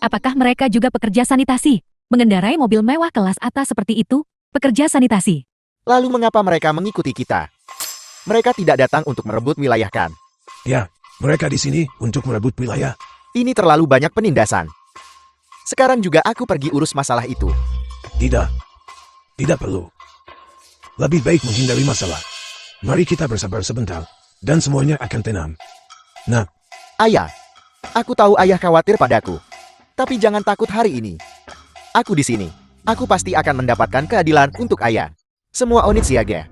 Apakah mereka juga pekerja sanitasi? Mengendarai mobil mewah kelas atas seperti itu? Pekerja sanitasi. Lalu mengapa mereka mengikuti kita? Mereka tidak datang untuk merebut wilayah kan? Ya, mereka di sini untuk merebut wilayah. Ini terlalu banyak penindasan. Sekarang juga aku pergi urus masalah itu. Tidak. Tidak perlu. Lebih baik menghindari masalah. Mari kita bersabar sebentar. Dan semuanya akan tenang. Nah, Ayah, aku tahu ayah khawatir padaku. Tapi jangan takut hari ini. Aku di sini. Aku pasti akan mendapatkan keadilan untuk ayah. Semua unit siaga.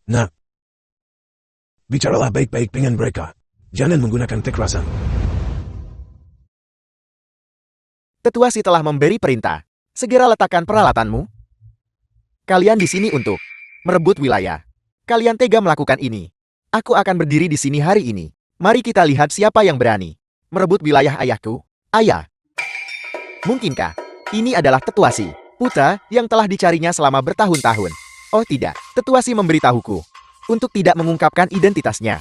nah. Bicaralah baik-baik dengan mereka. Jangan menggunakan kekerasan. Tetua si telah memberi perintah. Segera letakkan peralatanmu. Kalian di sini untuk merebut wilayah. Kalian tega melakukan ini. Aku akan berdiri di sini hari ini. Mari kita lihat siapa yang berani merebut wilayah ayahku. Ayah. Mungkinkah ini adalah Tetua Si, putra yang telah dicarinya selama bertahun-tahun? Oh tidak, Tetua Si memberitahuku untuk tidak mengungkapkan identitasnya.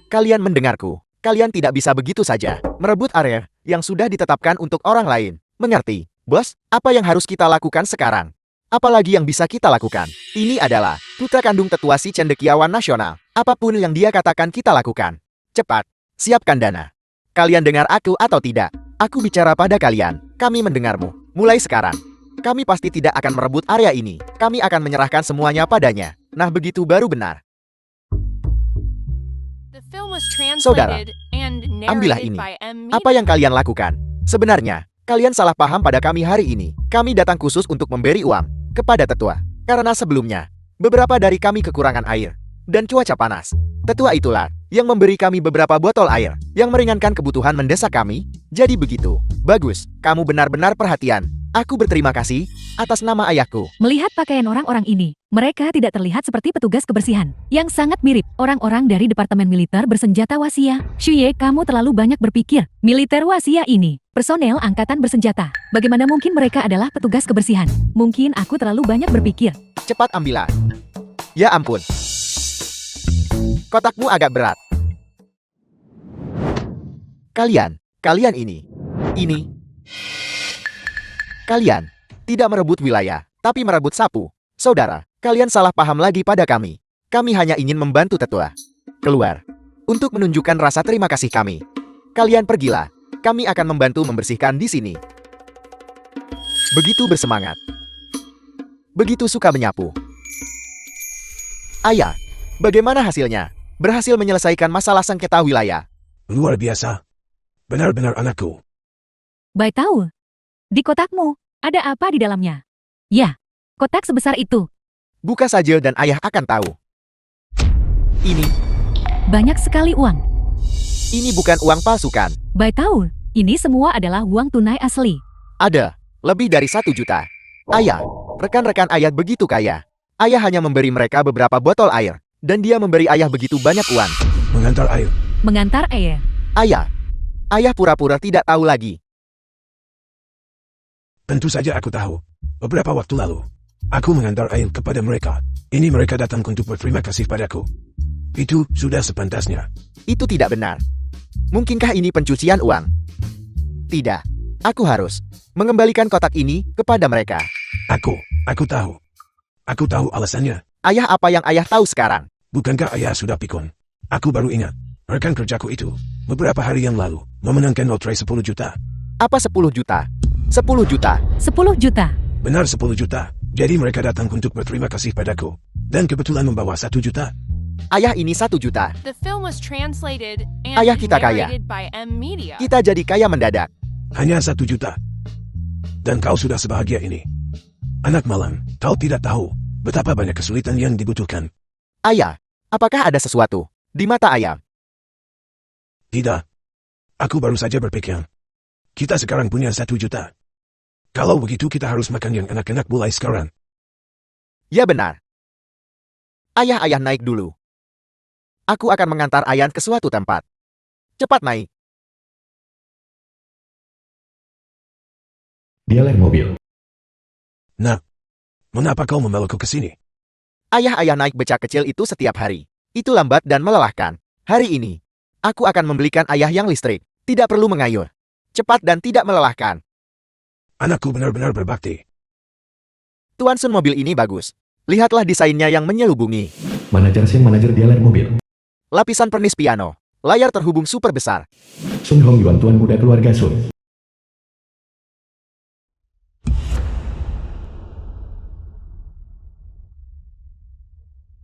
Kalian mendengarku. Kalian tidak bisa begitu saja merebut area yang sudah ditetapkan untuk orang lain. Mengerti, bos? Apa yang harus kita lakukan sekarang? Apalagi yang bisa kita lakukan? Ini adalah putra kandung Tetua Si Cendekiawan Nasional. Apapun yang dia katakan kita lakukan. Cepat, siapkan dana. Kalian dengar aku atau tidak? Aku bicara pada kalian. Kami mendengarmu. Mulai sekarang, kami pasti tidak akan merebut area ini. Kami akan menyerahkan semuanya padanya. Nah, begitu baru benar. The film was Saudara, translated and ambillah narrated ini. by M Media. Apa yang kalian lakukan? Sebenarnya, kalian salah paham pada kami hari ini. Kami datang khusus untuk memberi uang kepada tetua. Karena sebelumnya, beberapa dari kami kekurangan air dan cuaca panas. Tetua itulah yang memberi kami beberapa botol air yang meringankan kebutuhan mendesak kami. Jadi begitu. Bagus, kamu benar-benar perhatian. Aku berterima kasih atas nama ayahku. Melihat pakaian orang-orang ini, mereka tidak terlihat seperti petugas kebersihan, yang sangat mirip orang-orang dari Departemen Militer Bersenjata Wasia. Shuye, kamu terlalu banyak berpikir. Militer Wasia ini, personel angkatan bersenjata. Bagaimana mungkin mereka adalah petugas kebersihan? Mungkin aku terlalu banyak berpikir. Cepat ambillah. Ya ampun. Kotakmu agak berat. Kalian ini. Kalian tidak merebut wilayah, tapi merebut sapu. Saudara, kalian salah paham lagi pada kami. Kami hanya ingin membantu tetua. Keluar. Untuk menunjukkan rasa terima kasih kami. Kalian pergilah. Kami akan membantu membersihkan di sini. Begitu bersemangat. Begitu suka menyapu. Ayah, bagaimana hasilnya? Berhasil menyelesaikan masalah sengketa wilayah. Luar biasa. Benar-benar anakku. Baik tahu. Di kotakmu, ada apa di dalamnya? Ya, kotak sebesar itu. Buka saja dan ayah akan tahu. Ini Banyak sekali uang. bukan uang palsu kan? Baik tahu, ini semua adalah uang tunai asli. Ada, lebih dari 1 juta. Ayah, rekan-rekan ayah begitu kaya. Ayah hanya memberi mereka beberapa botol air. Dan dia memberi ayah begitu banyak uang. Mengantar air. Mengantar air. Ayah pura-pura tidak tahu lagi. Tentu saja aku tahu. Beberapa waktu lalu, aku mengantar air kepada mereka. Ini mereka datang untuk berterima kasih padaku. Itu sudah sepantasnya. Itu tidak benar. Mungkinkah ini pencucian uang? Tidak. Aku harus mengembalikan kotak ini kepada mereka. Aku tahu. Aku tahu alasannya. Ayah, apa yang ayah tahu sekarang? Bukankah ayah sudah pikun? Aku baru ingat. Rekan kerjaku itu, beberapa hari yang lalu, memenangkan lotre 10 juta. Apa 10 juta? 10 juta. 10 juta. Benar 10 juta. Jadi mereka datang untuk berterima kasih padaku. Dan kebetulan membawa 1 juta. Ayah, ini 1 juta. The film was translated and Ayah kita kaya. narrated by M Media. Kita jadi kaya mendadak. Hanya 1 juta. Dan kau sudah sebahagia ini. Anak malang, kau tidak tahu betapa banyak kesulitan yang dibutuhkan. Ayah, apakah ada sesuatu di mata ayah? Tidak. Aku baru saja berpikir. Kita sekarang punya 1 juta. Kalau begitu kita harus makan yang enak-enak mulai sekarang. Ya benar. Ayah naik dulu. Aku akan mengantar ayah ke suatu tempat. Cepat naik. Dialer mobil. Nah, mengapa kau membawaku ke sini? Ayah naik becak kecil itu setiap hari. Itu lambat dan melelahkan. Hari ini, aku akan membelikan ayah yang listrik. Tidak perlu mengayuh. Cepat dan tidak melelahkan. Anakku benar-benar berbakti. Tuan Sun, mobil ini bagus. Lihatlah desainnya yang menyelubungi. Manajer manajer dialer mobil. Lapisan pernis piano. Layar terhubung super besar. Sun Hong Yuan, tuan muda keluarga Sun.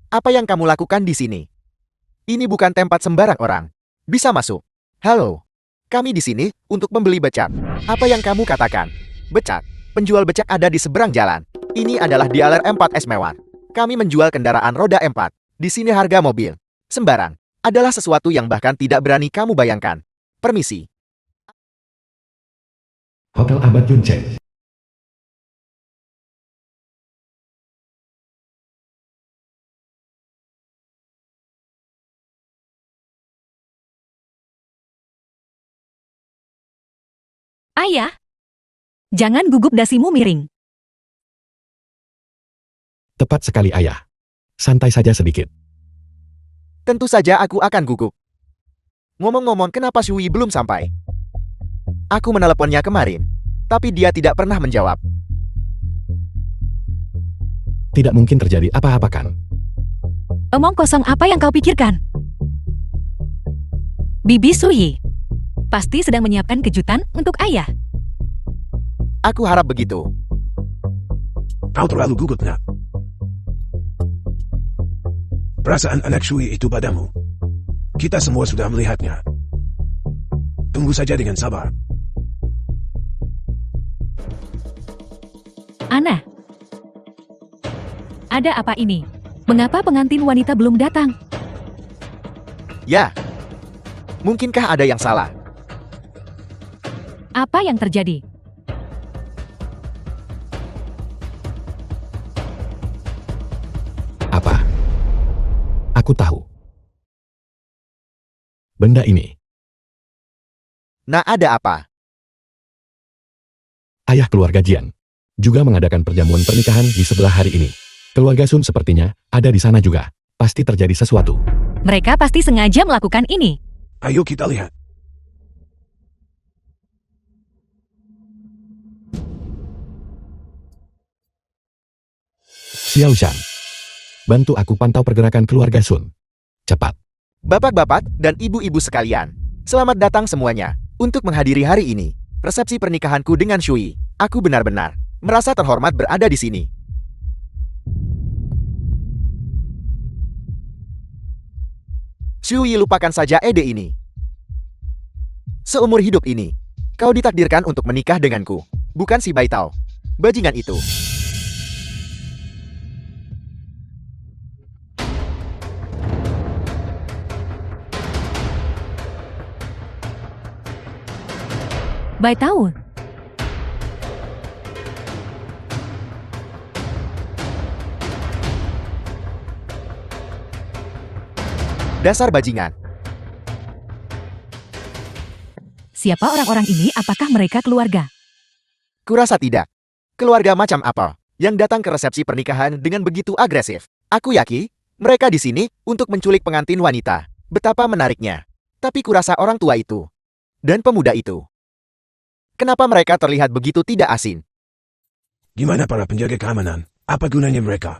Apa yang kamu lakukan di sini? Ini bukan tempat sembarang orang. Bisa masuk. Halo. Kami di sini untuk membeli becak. Apa yang kamu katakan? Becak. Penjual becak ada di seberang jalan. Ini adalah Dialer M4S mewah. Kami menjual kendaraan roda M4. Di sini harga mobil sembarang adalah sesuatu yang bahkan tidak berani kamu bayangkan. Permisi. Hotel Abad Junchen. Ayah, jangan gugup, dasimu miring. Tepat sekali ayah. Santai saja sedikit. Tentu saja aku akan gugup. Ngomong-ngomong, kenapa Shui belum sampai? Aku meneleponnya kemarin, tapi dia tidak pernah menjawab. Tidak mungkin terjadi apa-apa kan? Omong kosong, apa yang kau pikirkan? Bibi Sui pasti sedang menyiapkan kejutan untuk ayah. Aku harap begitu. Kau terlalu gugup, nak. Perasaan anak Shui itu padamu. Kita semua sudah melihatnya. Tunggu saja dengan sabar. Ana, ada apa ini? Mengapa pengantin wanita belum datang? Ya. Mungkinkah ada yang salah? Apa yang terjadi? Aku tahu. Benda ini, Nah, ada apa? ayah keluarga Jian, juga mengadakan perjamuan pernikahan di sebelah hari ini. Keluarga Sun sepertinya ada di sana juga. Pasti terjadi sesuatu. Mereka pasti sengaja melakukan ini. Ayo kita lihat. Xiao Shan, bantu aku pantau pergerakan keluarga Sun. Cepat. Bapak-bapak dan ibu-ibu sekalian, selamat datang semuanya untuk menghadiri hari ini, resepsi pernikahanku dengan Shui. Aku benar-benar merasa terhormat berada di sini. Shui, lupakan saja ide ini. Seumur hidup ini, kau ditakdirkan untuk menikah denganku, bukan si Baitao, bajingan itu. Baitao, Dasar bajingan. siapa orang-orang ini? Apakah mereka keluarga? Kurasa tidak. Keluarga macam apa yang datang ke resepsi pernikahan dengan begitu agresif? Aku yakin mereka di sini untuk menculik pengantin wanita. Betapa menariknya. Tapi kurasa orang tua itu dan pemuda itu, kenapa mereka terlihat begitu tidak asing? Gimana para penjaga keamanan? Apa gunanya mereka?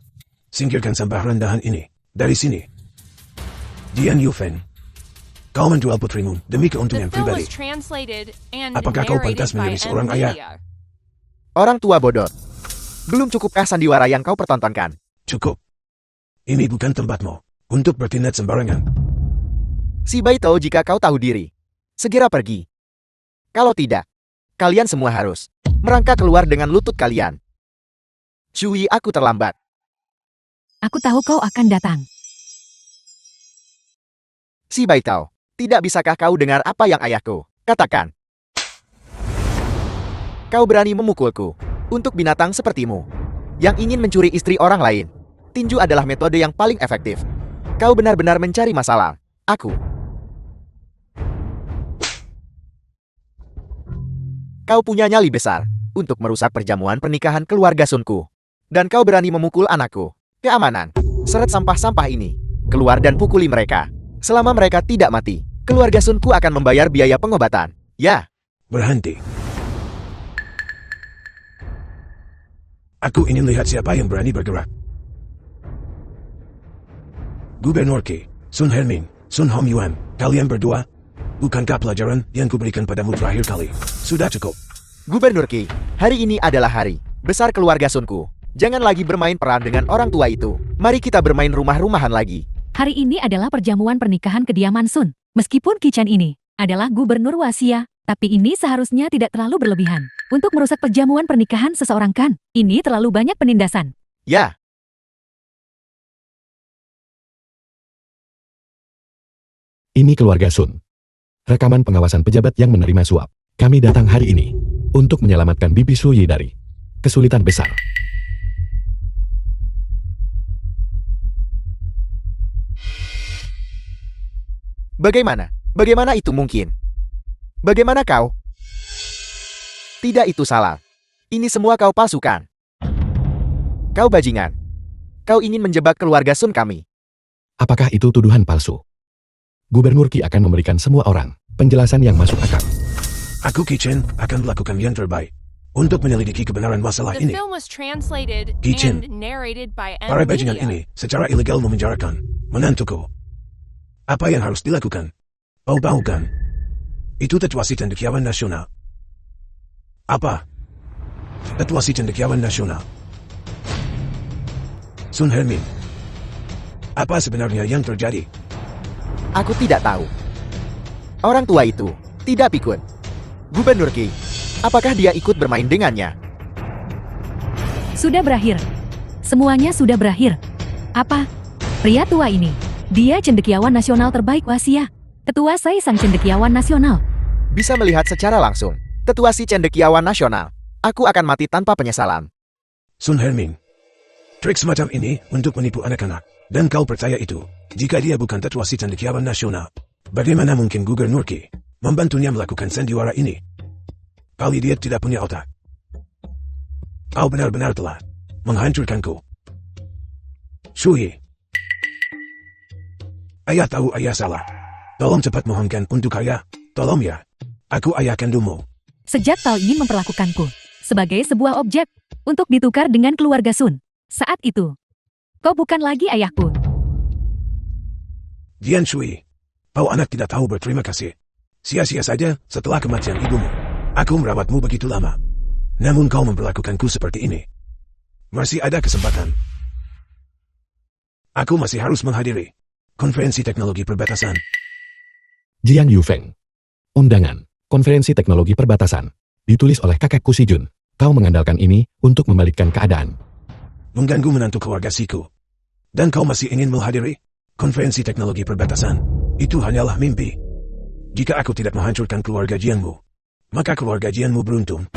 Singkirkan sampah rendahan ini dari sini. Jian Yufen, kau menjual putrimu demi The keuntungan film pribadi. was translated and Apakah kau narrated pantas by menjadi seorang ayah? NVIDIA. Orang tua bodoh. Belum cukupkah sandiwara yang kau pertontonkan? Cukup. Ini bukan tempatmu untuk bertindak sembarangan. Si Baitao, jika kau tahu diri, segera pergi. Kalau tidak, kalian semua harus merangkak keluar dengan lutut kalian. Shui, aku terlambat. Aku tahu kau akan datang. Si Baitao, tidak bisakah kau dengar apa yang ayahku katakan? Kau berani memukulku untuk binatang sepertimu yang ingin mencuri istri orang lain. Tinju adalah metode yang paling efektif. Kau benar-benar mencari masalah. Aku. Kau punya nyali besar untuk merusak perjamuan pernikahan keluarga Sunku. Dan kau berani memukul anakku. Keamanan. Seret sampah-sampah ini. Keluar dan pukuli mereka. Selama mereka tidak mati, keluarga Sunku akan membayar biaya pengobatan. Ya. Berhenti. Aku ingin lihat siapa yang berani bergerak. Gubernur Qi, Sun Hermin, Sun Hom Yuan, kalian berdua, bukankah pelajaran yang kuberikan padamu terakhir kali? Sudah cukup. Gubernur Qi, hari ini adalah hari besar keluarga Sunku. Jangan lagi bermain peran dengan orang tua itu. Mari kita bermain rumah-rumahan lagi. Hari ini adalah perjamuan pernikahan kediaman Sun. Meskipun Qi Chen ini adalah gubernur Wasia, tapi ini seharusnya tidak terlalu berlebihan. Untuk merusak perjamuan pernikahan seseorang kan, ini terlalu banyak penindasan. Ya. Ini keluarga Sun. Rekaman pengawasan pejabat yang menerima suap. Kami datang hari ini untuk menyelamatkan Bibi Suyi dari kesulitan besar. Bagaimana? Bagaimana itu mungkin? Bagaimana kau? Tidak, itu salah. Ini semua kau palsukan. Kau bajingan. Kau ingin menjebak keluarga Sun kami. Apakah itu tuduhan palsu? Gubernur Qi akan memberikan semua orang penjelasan yang masuk akal. Aku Qi Chen akan melakukan yang terbaik untuk menyelidiki kebenaran masalah The ini. film was translated Qi Chen, and narrated by para bajingan NVIDIA. ini secara ilegal memenjarakan menantuku. Apa yang harus dilakukan? Bau-baukan. Itu Tetua Si Cendekiawan Nasional. Apa? Tetua Si Cendekiawan Nasional. Sun Hermin. Apa sebenarnya yang terjadi? Aku tidak tahu. Orang tua itu tidak pikun. Gubernur Qi, apakah dia ikut bermain dengannya? Sudah berakhir. Semuanya sudah berakhir. Apa? Pria tua ini. Dia cendekiawan nasional terbaik Wasia. Ketua Sai Sang Cendekiawan Nasional. Bisa melihat secara langsung. Tetua Si Cendekiawan Nasional. Aku akan mati tanpa penyesalan. Sun Hermin. Trik semacam ini untuk menipu anak-anak. Dan kau percaya itu. Jika dia bukan tetua si cendekiawan nasional, bagaimana mungkin Gubernur Ki membantunya melakukan sandiwara ini? Kali dia tidak punya otak. Kau benar-benar telah menghancurkanku. Shui. Ayah tahu ayah salah. Tolong cepat mohonkan untuk ayah. Tolong ya. Aku ayah kandungmu. Sejak kau ingin memperlakukanku sebagai sebuah objek untuk ditukar dengan keluarga Sun. Saat itu, kau bukan lagi ayahku. Jian Shui. Kau anak tidak tahu berterima kasih. Sia-sia saja setelah kematian ibumu. Aku merawatmu begitu lama. Namun kau memperlakukanku seperti ini. Masih ada kesempatan. Aku masih harus menghadiri konferensi teknologi perbatasan. Jiang Yufeng. Undangan, konferensi teknologi perbatasan. Ditulis oleh kakekku Si Jun. Kau mengandalkan ini untuk membalikkan keadaan. Mengganggu menantu keluarga Siku. Dan kau masih ingin menghadiri konferensi teknologi perbatasan. Itu hanyalah mimpi. Jika aku tidak menghancurkan keluarga Jianmu, maka keluarga Jianmu beruntung.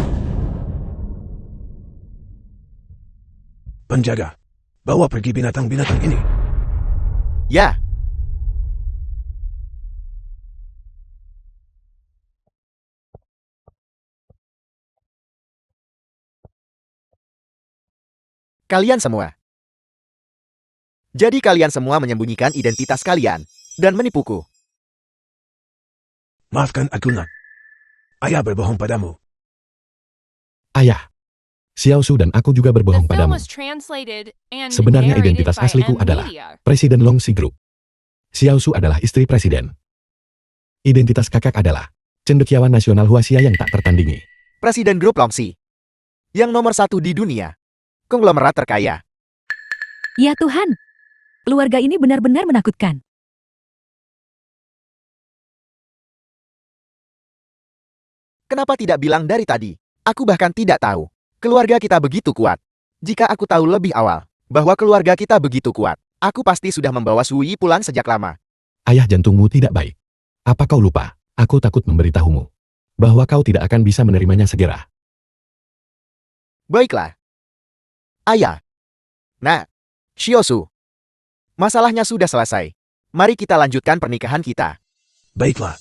Penjaga, bawa pergi binatang-binatang ini. Ya, kalian semua. Jadi kalian semua menyembunyikan identitas kalian dan menipuku. Maafkan aku nak. Ayah berbohong padamu. Ayah. Xiao Su dan aku juga The berbohong film padamu. was translated and Sebenarnya narrated identitas by asliku M adalah Media. Presiden Long Si Group. Xiao Su adalah istri presiden. Identitas kakak adalah cendekiawan nasional Huaxia yang tak tertandingi. Presiden grup Longxi. Yang nomor 1 di dunia. Konglomerat terkaya. Ya Tuhan, keluarga ini benar-benar menakutkan. Kenapa tidak bilang dari tadi? Aku bahkan tidak tahu. Keluarga kita begitu kuat. Jika aku tahu lebih awal bahwa keluarga kita begitu kuat, aku pasti sudah membawa Sui pulang sejak lama. Ayah jantungmu tidak baik. Apa kau lupa? Aku takut memberitahumu bahwa kau tidak akan bisa menerimanya segera. Baiklah. Ayah. Nah, Shiosu. Masalahnya sudah selesai. Mari kita lanjutkan pernikahan kita. Baiklah.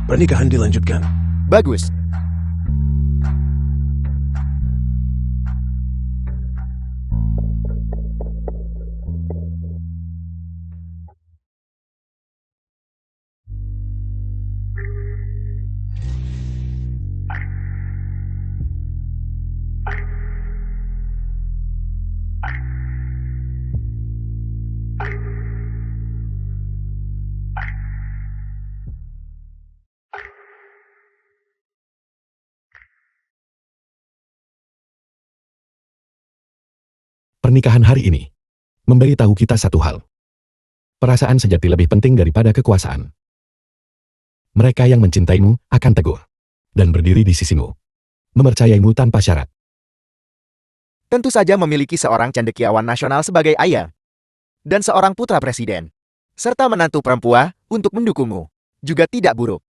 Pernikahan dilanjutkan. Bagus. Pernikahan hari ini memberitahu kita satu hal. Perasaan sejati lebih penting daripada kekuasaan. Mereka yang mencintaimu akan teguh dan berdiri di sisimu, mempercayaimu tanpa syarat. Tentu saja memiliki seorang cendekiawan nasional sebagai ayah. Dan seorang putra presiden. Serta menantu perempuan untuk mendukungmu. Juga tidak buruk.